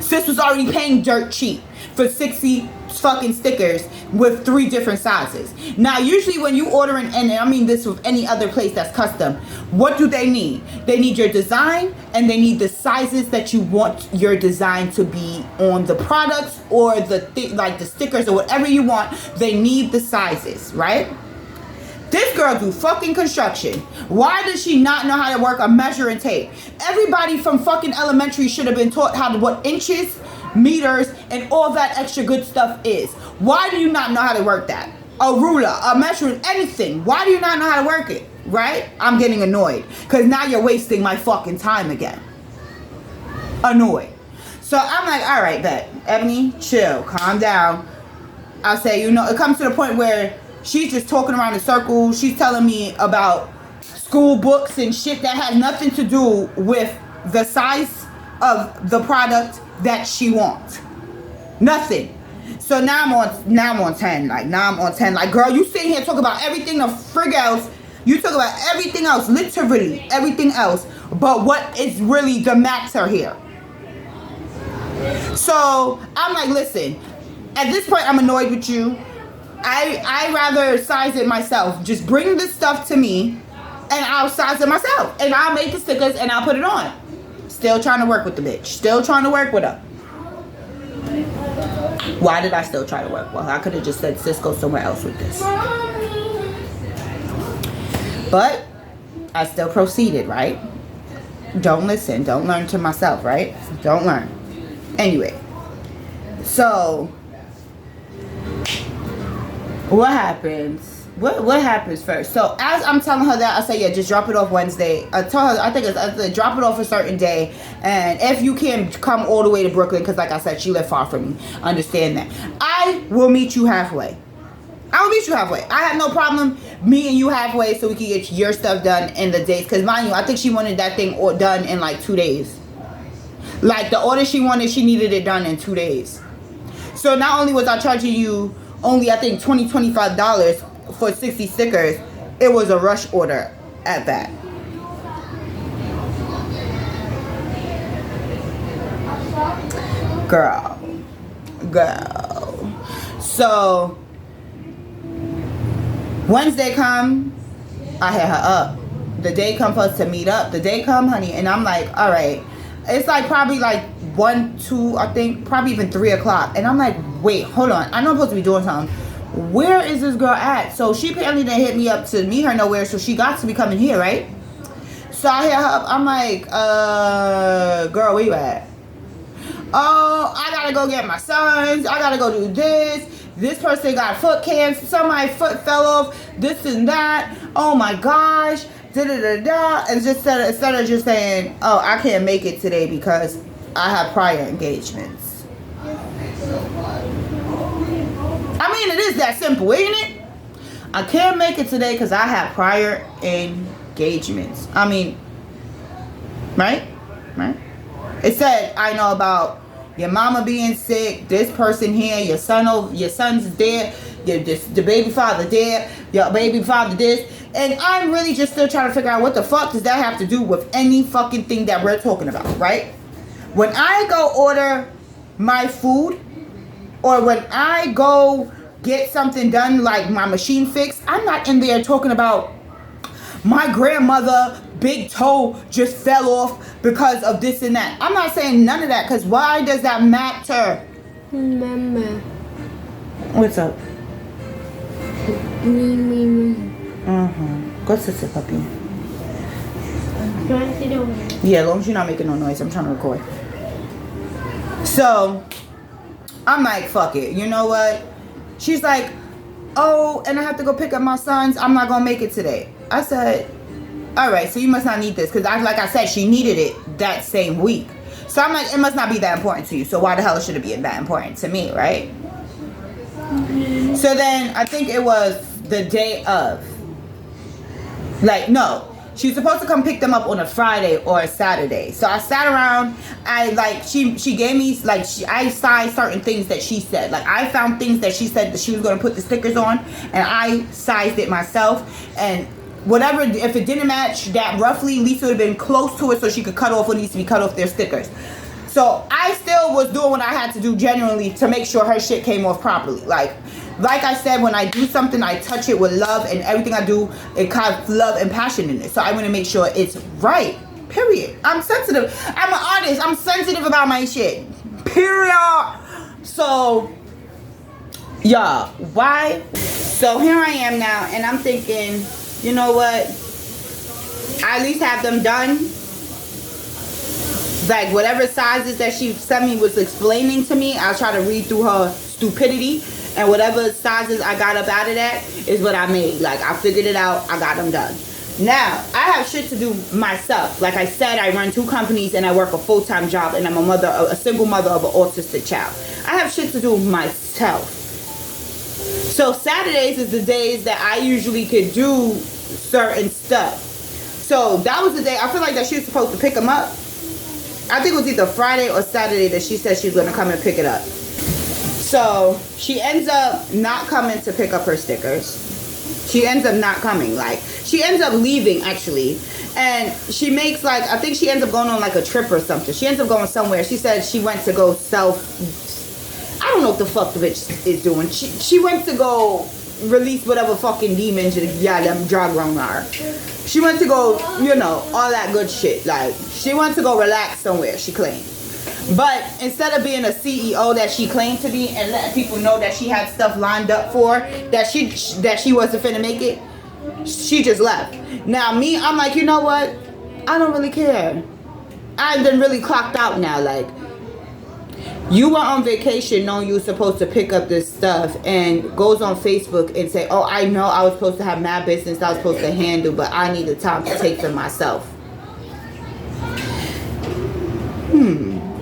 Sis was already paying dirt cheap for 60 fucking stickers with 3 different sizes. Now, usually when you order, and I mean this with any other place that's custom, what do they need? They need your design, and they need the sizes that you want your design to be on the products, or like the stickers or whatever you want. They need the sizes, right? This girl do fucking construction. Why does she not know how to work a measuring tape? Everybody from fucking elementary should have been taught what inches, meters, and all that extra good stuff is. Why do you not know how to work that? A ruler, a measuring, anything. Why do you not know how to work it? Right? I'm getting annoyed. Because now you're wasting my fucking time again. Annoyed. So I'm like, all right, bet. Ebony, chill. Calm down. I'll say, you know, it comes to the point where she's just talking around in circles. She's telling me about school books and shit that has nothing to do with the size of the product that she wants. Nothing. So now I'm on 10. Like, now I'm on 10. Like, girl, you sitting here talking about everything the frig else. You talk about everything else, literally everything else, but what is really the matter here? So I'm like, listen, at this point, I'm annoyed with you. I rather size it myself. Just bring the stuff to me, and I'll size it myself, and I'll make the stickers, and I'll put it on. Still trying to work with the bitch. Still trying to work with her. Why did I still try to work? Well, I could have just said, sis, go somewhere else with this. But I still proceeded, right? Don't listen. Don't learn to myself, right? Don't learn. Anyway. So, what happens? What happens first? So, as I'm telling her that, I say, yeah, just drop it off Wednesday. I told her, I think it's drop it off a certain day. And if you can come all the way to Brooklyn, because like I said, she lives far from me. Understand that. I will meet you halfway. I will meet you halfway. I have no problem meeting you halfway so we can get your stuff done in the days. Because mind you, I think she wanted that thing done in like 2 days. Like the order she wanted, she needed it done in 2 days. So not only was I charging you only, I think, $25 for 60 stickers, it was a rush order at that. Girl. So Wednesday come, I hit her up. The day come for us to meet up. The day come, honey, and I'm like, all right. It's like probably like 1, 2, I think, probably even 3 o'clock. And I'm like, wait, hold on. I know I'm supposed to be doing something. Where is this girl at? So she apparently didn't hit me up to meet her nowhere, so she got to be coming here, right? So I hit her up. I'm like, girl, where you at? Oh, I gotta go get my sons. I gotta go do this. This person got foot cancer. Somebody's foot fell off. This and that. Oh my gosh. Da-da-da-da. And just instead of just saying, oh, I can't make it today because I have prior engagements. I mean, it is that simple, isn't it? I can't make it today because I have prior engagements. I mean, right? It said, I know about your mama being sick, this person here, your son's dead, the baby father dead, your baby father this. And I'm really just still trying to figure out what the fuck does that have to do with any fucking thing that we're talking about, right? When I go order my food, or when I go get something done like my machine fixed, I'm not in there talking about my grandmother big toe just fell off because of this and that. I'm not saying none of that, because why does that matter? Mama. What's up? Me. Go sit, puppy. Trying to do it. Yeah, as long as you're not making no noise, I'm trying to record. So I'm like, fuck it. You know what? She's like, oh, and I have to go pick up my sons. I'm not gonna make it today. I said, all right, so you must not need this, because like I said, she needed it that same week. So I'm like, it must not be that important to you. So why the hell should it be that important to me, right? So then I think it was the day of. Like, no, she was supposed to come pick them up on a Friday or a Saturday. So I sat around. She gave me, like, I sized certain things that she said. Like, I found things that she said that she was going to put the stickers on, and I sized it myself. And whatever, if it didn't match that roughly, Lisa would have been close to it so she could cut off what needs to be cut off their stickers. So I still was doing what I had to do genuinely to make sure her shit came off properly. Like I said, when I do something, I touch it with love, and everything I do, it has love and passion in it. So I want to make sure it's right. Period. I'm sensitive. I'm an artist. I'm sensitive about my shit. Period. So, yeah. Why? So here I am now, and I'm thinking, you know what? I at least have them done. Like, whatever sizes that she sent me was explaining to me, I'll try to read through her stupidity. And whatever sizes I got up out of that is what I made. Like, I figured it out. I got them done. Now, I have shit to do myself. Like I said, I run 2 companies and I work a full-time job, and I'm a single mother of an autistic child. I have shit to do myself. So Saturdays is the days that I usually could do certain stuff. So that was the day. I feel like that she was supposed to pick them up. I think it was either Friday or Saturday that she said she was going to come and pick it up. So she ends up not coming to pick up her stickers. She ends up not coming. Like, she ends up leaving, actually. And she makes, like, I think she ends up going on, like, a trip or something. She ends up going somewhere. She said she went to go I don't know what the fuck the bitch is doing. She went to go release whatever fucking demons them drug around her. She went to go, you know, all that good shit. Like, she went to go relax somewhere, she claimed. But instead of being a CEO that she claimed to be and letting people know that she had stuff lined up for, that she wasn't finna make it, she just left. Now me, I'm like, you know what? I don't really care. I've been really clocked out now. Like, you were on vacation knowing you were supposed to pick up this stuff and goes on Facebook and say, oh, I know I was supposed to have my business I was supposed to handle, but I needed time to take for myself.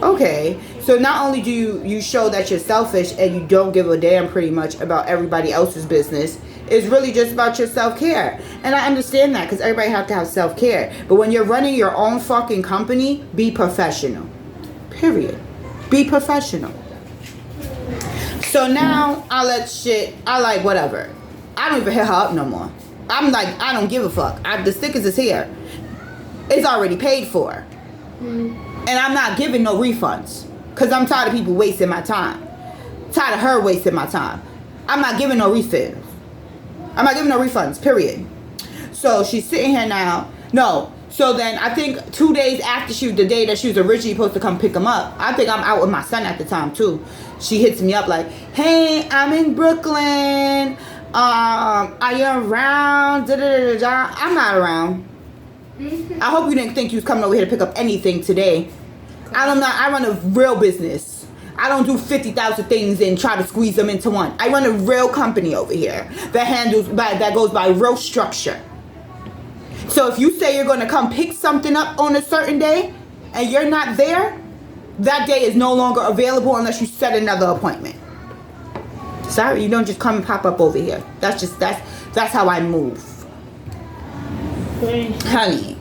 Okay, so not only do you show that you're selfish and you don't give a damn pretty much about everybody else's business, it's really just about your self-care. And I understand that because everybody has to have self-care. But when you're running your own fucking company, be professional. Period. Be professional. So now I like whatever. I don't even hit her up no more. I'm like, I don't give a fuck. The stickers is here. It's already paid for. And I'm not giving no refunds. Because I'm tired of people wasting my time. Tired of her wasting my time. I'm not giving no refills. I'm not giving no refunds, period. So she's sitting here now. No. So then I think 2 days after the day that she was originally supposed to come pick him up, I think I'm out with my son at the time too. She hits me up like, hey, I'm in Brooklyn. Are you around? I'm not around. I hope you didn't think you was coming over here to pick up anything today. I run a real business. I don't do 50,000 things and try to squeeze them into one. I run a real company over here that goes by real structure. So if you say you're going to come pick something up on a certain day and you're not there, that day is no longer available unless you set another appointment. Sorry, you don't just come and pop up over here. That's how I move. Honey.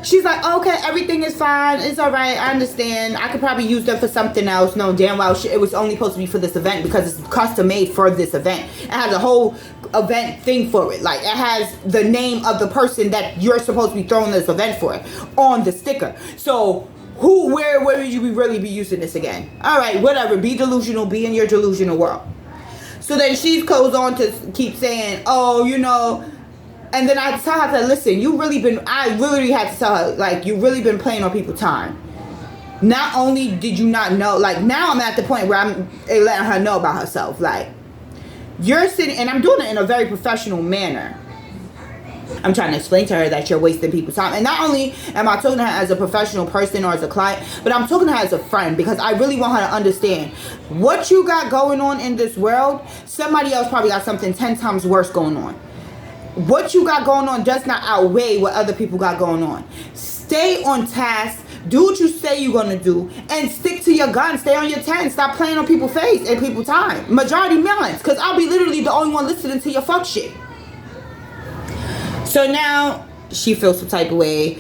She's like, okay, everything is fine. It's all right. I understand. I could probably use them for something else. No, damn well, it was only supposed to be for this event because it's custom made for this event. It has a whole event thing for it. Like, it has the name of the person that you're supposed to be throwing this event for on the sticker. So, where would you really be using this again? All right, whatever. Be delusional. Be in your delusional world. So then she goes on to keep saying, oh, you know. And then I tell her, listen, I literally had to tell her, like, you really been playing on people's time. Not only did you not know, like, now I'm at the point where I'm letting her know about herself. Like, you're sitting, and I'm doing it in a very professional manner. I'm trying to explain to her that you're wasting people's time. And not only am I talking to her as a professional person or as a client, but I'm talking to her as a friend because I really want her to understand what you got going on in this world. Somebody else probably got something 10 times worse going on. What you got going on does not outweigh what other people got going on. Stay on task. Do what you say you're going to do. And stick to your gun. Stay on your 10. Stop playing on people's face and people's time. Majority millions. Because I'll be literally the only one listening to your fuck shit. So now she feels some type of way.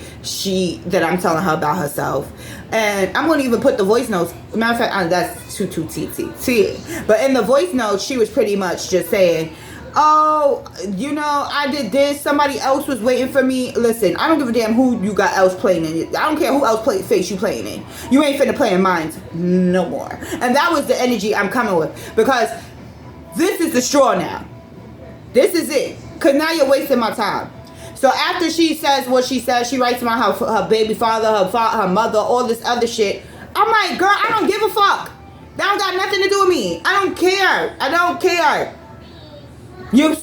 That I'm telling her about herself. And I'm going to even put the voice notes. Matter of fact, that's too TT. But in the voice notes, she was pretty much just saying, oh, you know, I did this. Somebody else was waiting for me. Listen, I don't give a damn who you got else playing in. I don't care who else face you playing in. You ain't finna play in mine no more. And that was the energy I'm coming with. Because this is the straw now. This is it. Because now you're wasting my time. So after she says what she says, she writes about her baby father, her mother, all this other shit. I'm like, girl, I don't give a fuck. That don't got nothing to do with me. I don't care. You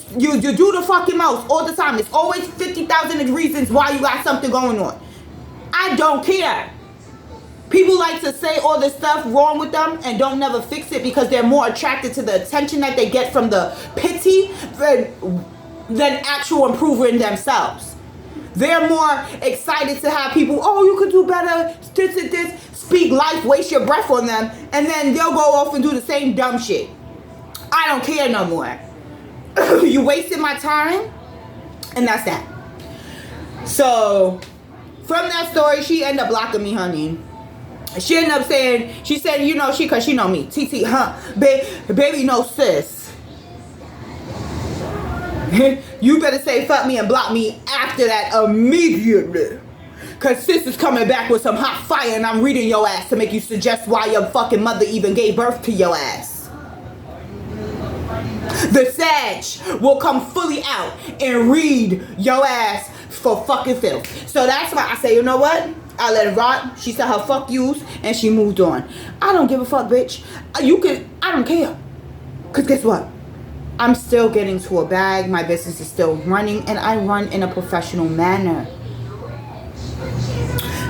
do the fucking most all the time. There's always 50,000 reasons why you got something going on. I don't care. People like to say all this stuff wrong with them and don't never fix it because they're more attracted to the attention that they get from the pity than actual improving themselves. They're more excited to have people, oh, you could do better, this, speak life, waste your breath on them, and then they'll go off and do the same dumb shit. I don't care no more. You wasted my time, and that's that. So from that story, she ended up blocking me, honey. She ended up saying, she said, you know, cause she know me, TT, baby, no sis. You better say fuck me and block me after that immediately. Cause sis is coming back with some hot fire and I'm reading your ass to make you suggest why your fucking mother even gave birth to your ass. The Sag will come fully out and read your ass for fucking filth. So that's why I say, you know what? I let it rock. She said her fuck yous and she moved on. I don't give a fuck, bitch. I don't care. Cause guess what? I'm still getting to a bag. My business is still running and I run in a professional manner.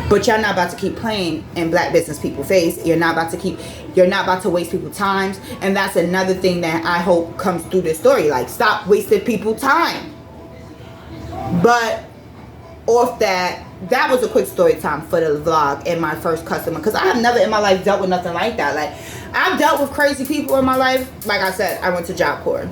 But y'all not about to keep playing in black business people's face. You're not about to waste people's times. And that's another thing that I hope comes through this story. Like, stop wasting people's time. But off that was a quick story time for the vlog and my first customer. Because I have never in my life dealt with nothing like that. Like, I've dealt with crazy people in my life. Like I said, I went to Job Corps.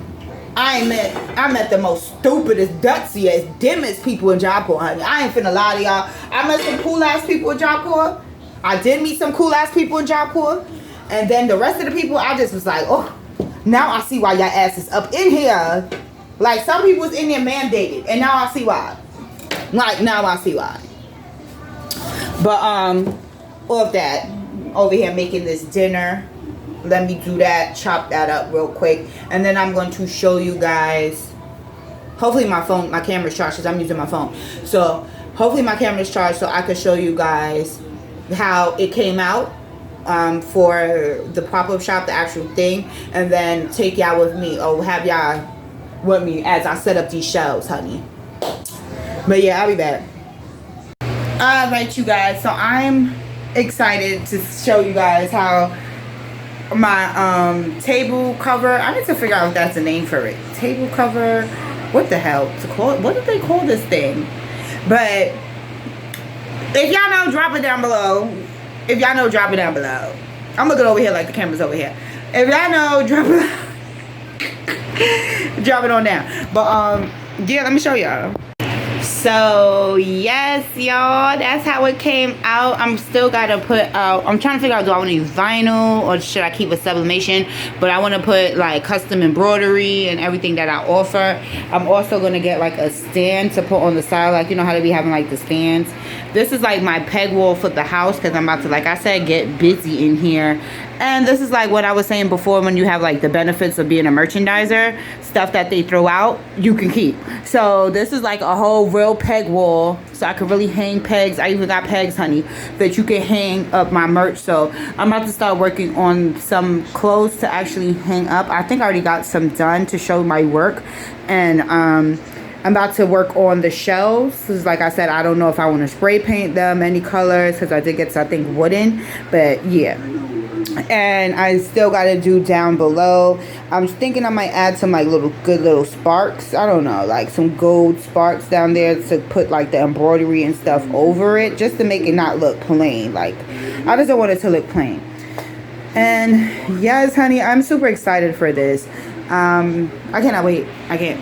I met the most stupidest, dutsiest, dimmest people in Job Corps, honey. I ain't finna lie to y'all. I met some cool ass people in Job Corps. I did meet some cool ass people in Job Corps. And then the rest of the people, I just was like, oh, now I see why y'all ass is up in here. Like, some people was in there mandated, and now I see why. Like, now I see why. But, all of that, over here making this dinner. Let me do that, chop that up real quick, and then I'm going to show you guys. Hopefully my camera's charged because I'm using my phone. So hopefully my camera's charged so I can show you guys how it came out for the pop-up shop, the actual thing, and then take y'all with me, or have y'all with me as I set up these shelves, honey. But yeah, I'll be back. Alright, you guys, so I'm excited to show you guys how my table cover, I need to figure out if that's a name for it. Table cover, what the hell to call it? What do they call this thing? But if y'all know, drop it down below. If y'all know, drop it down below. I'm looking over here like the camera's over here. If y'all know, drop it drop it on down. But yeah, let me show y'all. So yes, y'all, that's how it came out. I'm still gotta put out, I'm trying to figure out, do I want to use vinyl or should I keep a sublimation? But I want to put like custom embroidery and everything that I offer. I'm also gonna get like a stand to put on the side, like, you know how they be having like the stands. This is like my peg wall for the house because I'm about to, like I said, get busy in here. And this is like what I was saying before, when you have like the benefits of being a merchandiser, stuff that they throw out, you can keep. So this is like a whole real peg wall. So I can really hang pegs. I even got pegs, honey, that you can hang up my merch. So I'm about to start working on some clothes to actually hang up. I think I already got some done to show my work. And I'm about to work on the shelves. Because like I said, I don't know if I want to spray paint them any colors, because I did get, I think, wooden. But yeah. And I still got to do down below. I'm thinking I might add some like good little sparks. I don't know, like some gold sparks down there to put like the embroidery and stuff over it, just to make it not look plain. Like, I just don't want it to look plain. And yes, honey, I'm super excited for this. I cannot wait. I can't.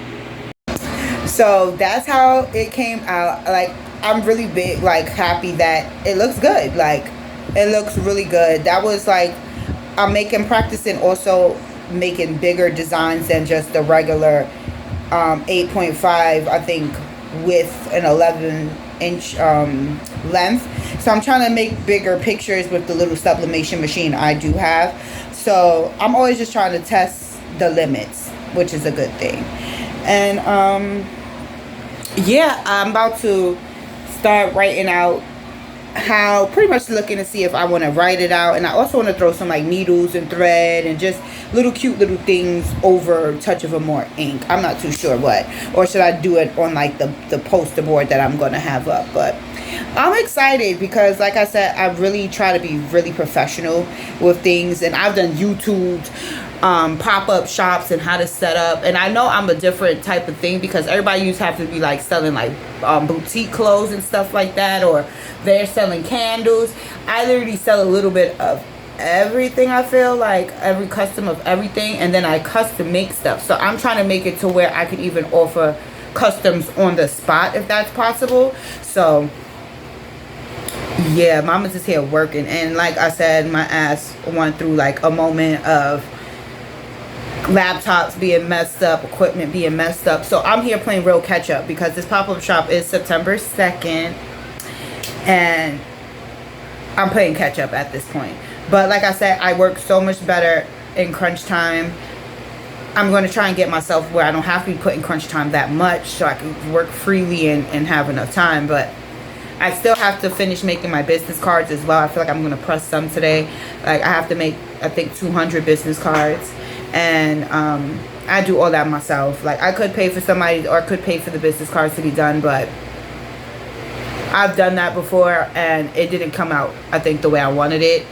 So that's how it came out. Like, I'm really big, like, happy that it looks good. Like, it looks really good. That was like, I'm practicing also making bigger designs than just the regular 8.5, I think, width and 11-inch length. So I'm trying to make bigger pictures with the little sublimation machine I do have. So I'm always just trying to test the limits, which is a good thing. And yeah, I'm about to start writing out how, pretty much looking to see if I want to write it out. And I also want to throw some like needles and thread and just little cute little things over a touch of a more ink. I'm not too sure what, or should I do it on like the poster board that I'm going to have up. But I'm excited because, like I said, I really try to be really professional with things, and I've done YouTube pop-up shops and how to set up. And I know I'm a different type of thing because everybody used to have to be like selling like boutique clothes and stuff like that, or they're selling candles. I literally sell a little bit of everything. I feel like every custom of everything, and then I custom make stuff. So I'm trying to make it to where I can even offer customs on the spot if that's possible. So yeah, mama's just here working, and like I said, my ass went through like a moment of laptops being messed up, equipment being messed up. So I'm here playing real catch up because this pop-up shop is September 2nd, and I'm playing catch up at this point. But like I said, I work so much better in crunch time I'm going to try and get myself where I don't have to be putting crunch time that much, so I can work freely and have enough time. But I still have to finish making my business cards as well. I feel like I'm going to press some today. Like, I have to make, I think, 200 business cards. And I do all that myself. Like, I could pay for somebody, or I could pay for the business cards to be done, but I've done that before and it didn't come out, I think, the way I wanted it.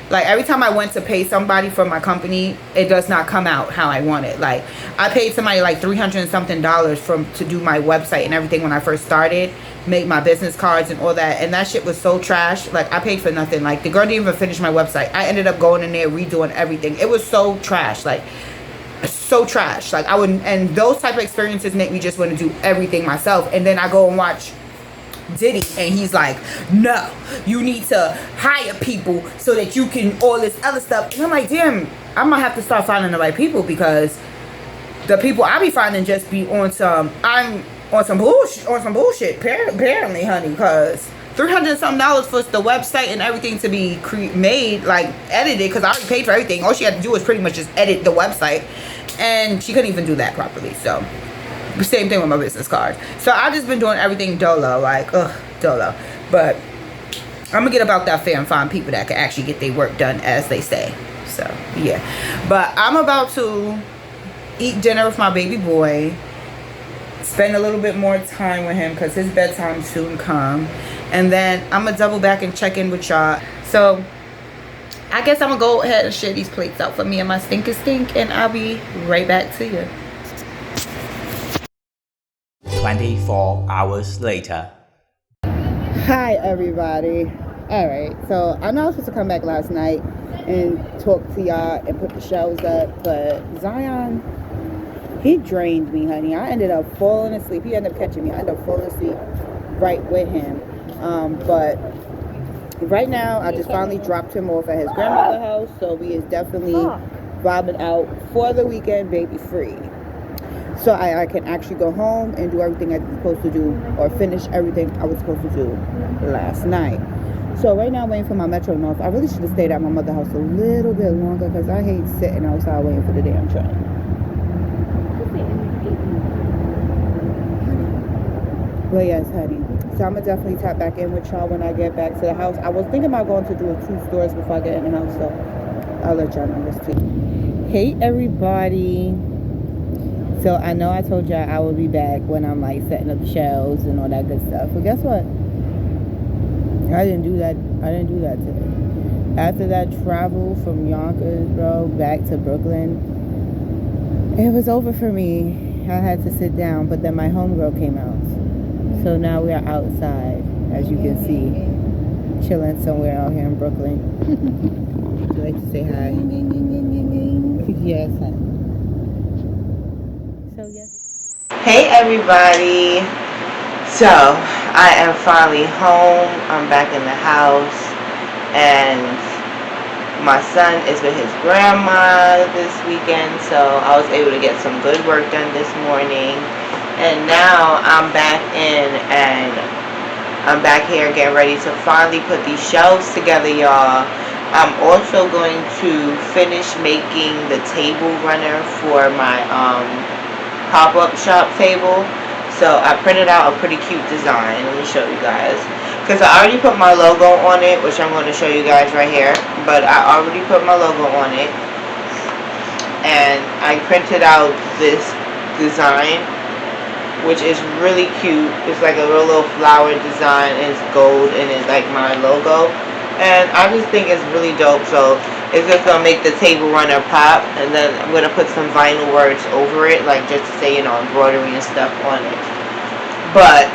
Like, every time I went to pay somebody for my company, it does not come out how I want it. Like, I paid somebody like $300 and something to do my website and everything when I first started, make my business cards and all that, and that shit was so trash. Like, I paid for nothing. Like, the girl didn't even finish my website. I ended up going in there redoing everything. It was so trash. Like, so trash. Like, I wouldn't, and those type of experiences make me just want to do everything myself. And then I go and watch Diddy, and he's like, no, you need to hire people so that you can all this other stuff. And I'm like, damn, I might have to start finding the right people, because the people I be finding just be on some, I'm on some bullshit apparently, honey, because $300 and something for the website and everything to be made, like edited, because I already paid for everything. All she had to do was pretty much just edit the website, and she couldn't even do that properly. So same thing with my business card. So I've just been doing everything dolo, like, dolo. But I'm gonna get about that fair and find people that can actually get their work done, as they say. So yeah, but I'm about to eat dinner with my baby boy, spend a little bit more time with him because his bedtime soon come, and then I'm gonna double back and check in with y'all. So I guess I'm gonna go ahead and share these plates out for me and my stink, and I'll be right back to you. 24 hours later. Hi everybody. Alright, so I know I was supposed to come back last night and talk to y'all and put the shelves up, but Zion, he drained me, honey. I ended up falling asleep. He ended up catching me. I ended up falling asleep right with him. But right now, I just finally dropped him off at his grandmother's house, so we is definitely vibing out for the weekend, baby free. So I can actually go home and do everything I was supposed to do, or finish everything I was supposed to do last night. So right now I'm waiting for my Metro North. I really should have stayed at my mother's house a little bit longer, because I hate sitting outside waiting for the damn train. Well, yes, honey. So I'm going to definitely tap back in with y'all when I get back to the house. I was thinking about going to do 2 stores before I get in the house, so I'll let y'all know this too. Hey, everybody. So I know I told y'all I would be back when I'm like setting up shelves and all that good stuff. But guess what? I didn't do that today. After that travel from Yonkers, bro, back to Brooklyn, it was over for me. I had to sit down, but then my homegirl came out. So now we are outside, as you can see, chilling somewhere out here in Brooklyn. Would you like to say hi? Yes, honey. So yes. Hey everybody. So I am finally home. I'm back in the house, and my son is with his grandma this weekend, so I was able to get some good work done this morning. And now I'm back in, and I'm back here getting ready to finally put these shelves together, y'all. I'm also going to finish making the table runner for my pop-up shop table. So I printed out a pretty cute design. Let me show you guys, because I already put my logo on it, which I'm going to show you guys right here. But I already put my logo on it, and I printed out this design, which is really cute. It's like a real little flower design, and it's gold, and it's like my logo, and I just think it's really dope. So it's just gonna make the table runner pop, and then I'm gonna put some vinyl words over it, like just to say, you know, embroidery and stuff on it. But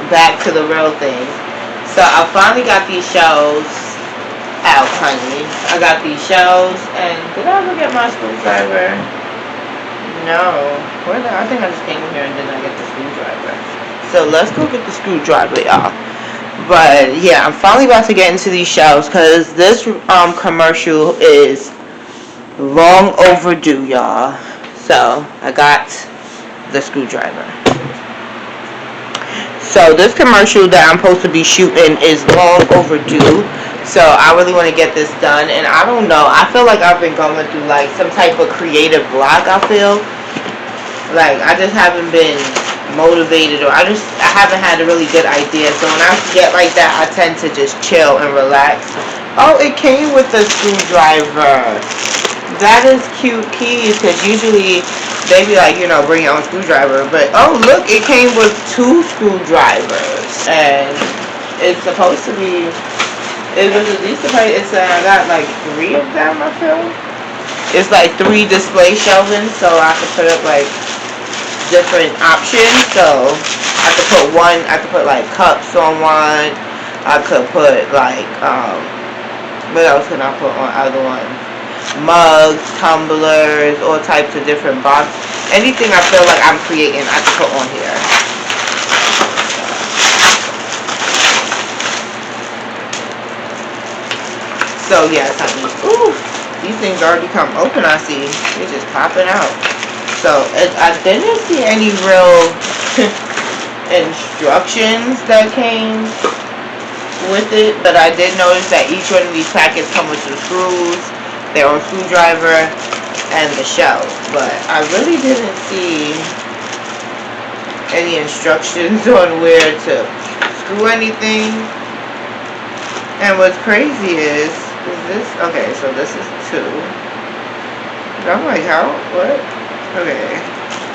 back to the real thing. So I finally got these shelves out, honey. I got these shelves, and did I look at my screwdriver? No. I think I just came here and then I get the screwdriver. So let's go get the screwdriver, y'all. But yeah, I'm finally about to get into these shelves, because this commercial is long overdue, y'all. So I got the screwdriver. So this commercial that I'm supposed to be shooting is long overdue. So I really want to get this done, and I don't know, I feel like I've been going through like some type of creative block. I feel like I just haven't been motivated, or I haven't had a really good idea. So when I get like that, I tend to just chill and relax. Oh, it came with a screwdriver. That is cute keys, because usually they be like, you know, bring your own screwdriver. But oh look, it came with 2 screwdrivers, and it's supposed to be, it was at least I got like 3 of them. I feel it's like 3 display shelving, so I could put up like different options. So I could put like cups on one. I could put like what else can I put on other ones? Mugs, tumblers, all types of different boxes. Anything I feel like I'm creating, I can put on here. So yes, honey. Ooh, these things already come open. I see they're just popping out. So I didn't see any real instructions that came with it, but I did notice that each one of these packets come with some screws, their own screwdriver, and the shells. But I really didn't see any instructions on where to screw anything. And what's crazy is this, okay, so this is 2. I'm like, how? What? Okay,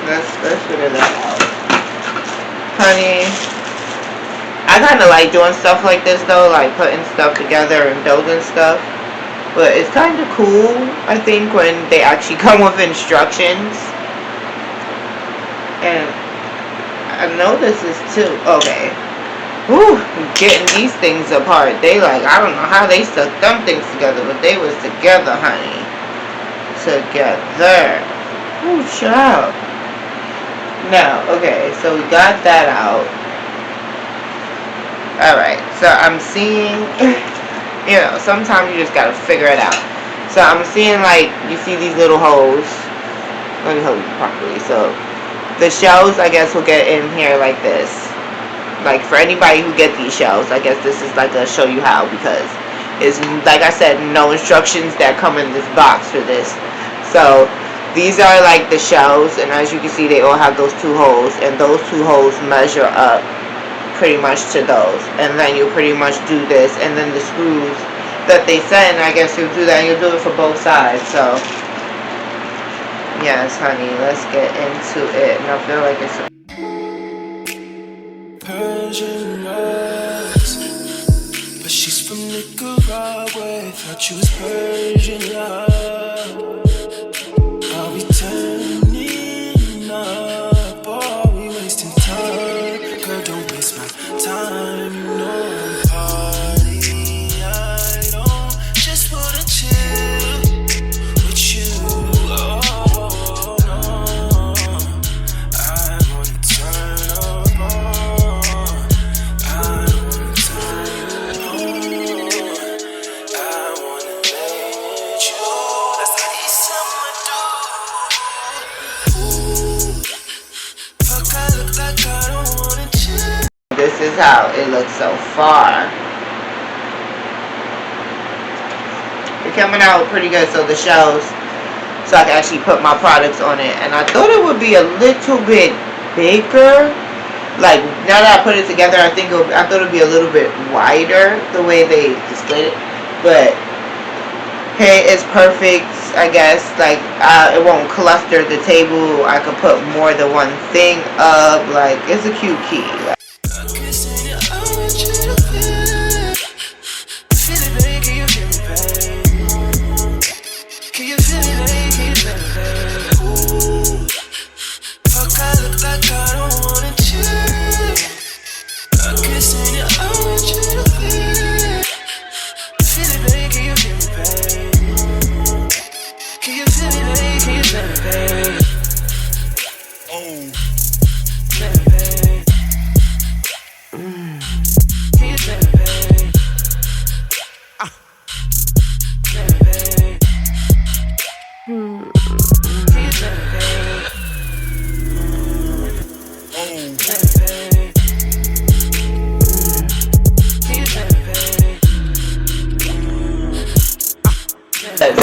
let's figure that out. Honey, I kind of like doing stuff like this though, like putting stuff together and building stuff. But it's kind of cool, I think, when they actually come with instructions. And I know this is 2. Okay. Whew, getting these things apart. They like, I don't know how they stuck them things together, but they was together, honey. Together. Ooh, child. Now, okay, so we got that out. Alright, so I'm seeing, you know, sometimes you just gotta figure it out. So I'm seeing, like, you see these little holes. Let me hold you properly. So the shells, I guess, will get in here like this. Like, for anybody who get these shells, I guess this is like a show you how, because it's, like I said, no instructions that come in this box for this. So these are like the shells, and as you can see, they all have those 2 holes, and those 2 holes measure up pretty much to those. And then you pretty much do this, and then the screws that they send, I guess you'll do that, and you'll do it for both sides. So yes, honey, let's get into it. And I feel like it's a Persian rose, but she's from Nicaragua. Thought she was Persian love. Are we turning up, or are we wasting time? Girl, don't waste my time. You know I'm party. I don't just wanna chill with you. Oh no, I wanna turn up on. I wanna turn on. I wanna let you. That's how these summer do. Fuck, I look like I don't wanna chill. This is how it looks so far. It's coming out pretty good. So the shells, so I can actually put my products on it. And I thought it would be a little bit bigger. Like, now that I put it together, I thought it would be a little bit wider the way they displayed it. But hey, it's perfect, I guess. Like, it won't cluster the table. I could put more than one thing up. Like, it's a cute key. Like,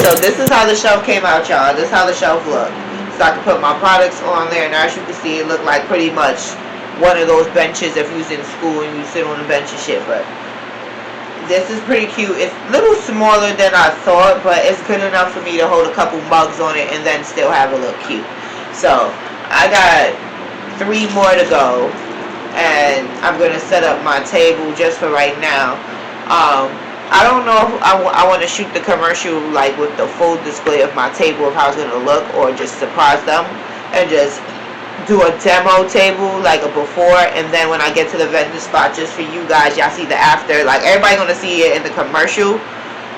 So this is how the shelf came out, y'all. This is how the shelf looked. So I can put my products on there, and as you can see, it looked like pretty much one of those benches if you was in school and you sit on a bench and shit. But this is pretty cute. It's a little smaller than I thought, but it's good enough for me to hold a couple mugs on it and then still have it look cute. So I got 3 more to go, and I'm gonna set up my table just for right now. I don't know if I want to shoot the commercial like with the full display of my table of how it's gonna look, or just surprise them and just do a demo table like a before, and then when I get to the vendor spot, just for you guys, y'all see the after. Like everybody gonna see it in the commercial,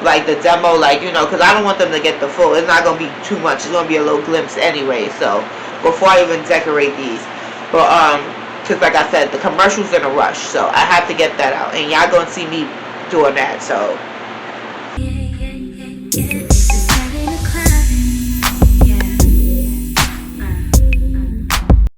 like the demo, like, you know, because I don't want them to get the full. It's not gonna be too much. It's gonna be a little glimpse anyway. So before I even decorate these, but because like I said, the commercial's in a rush, so I have to get that out, and y'all gonna see me doing that. So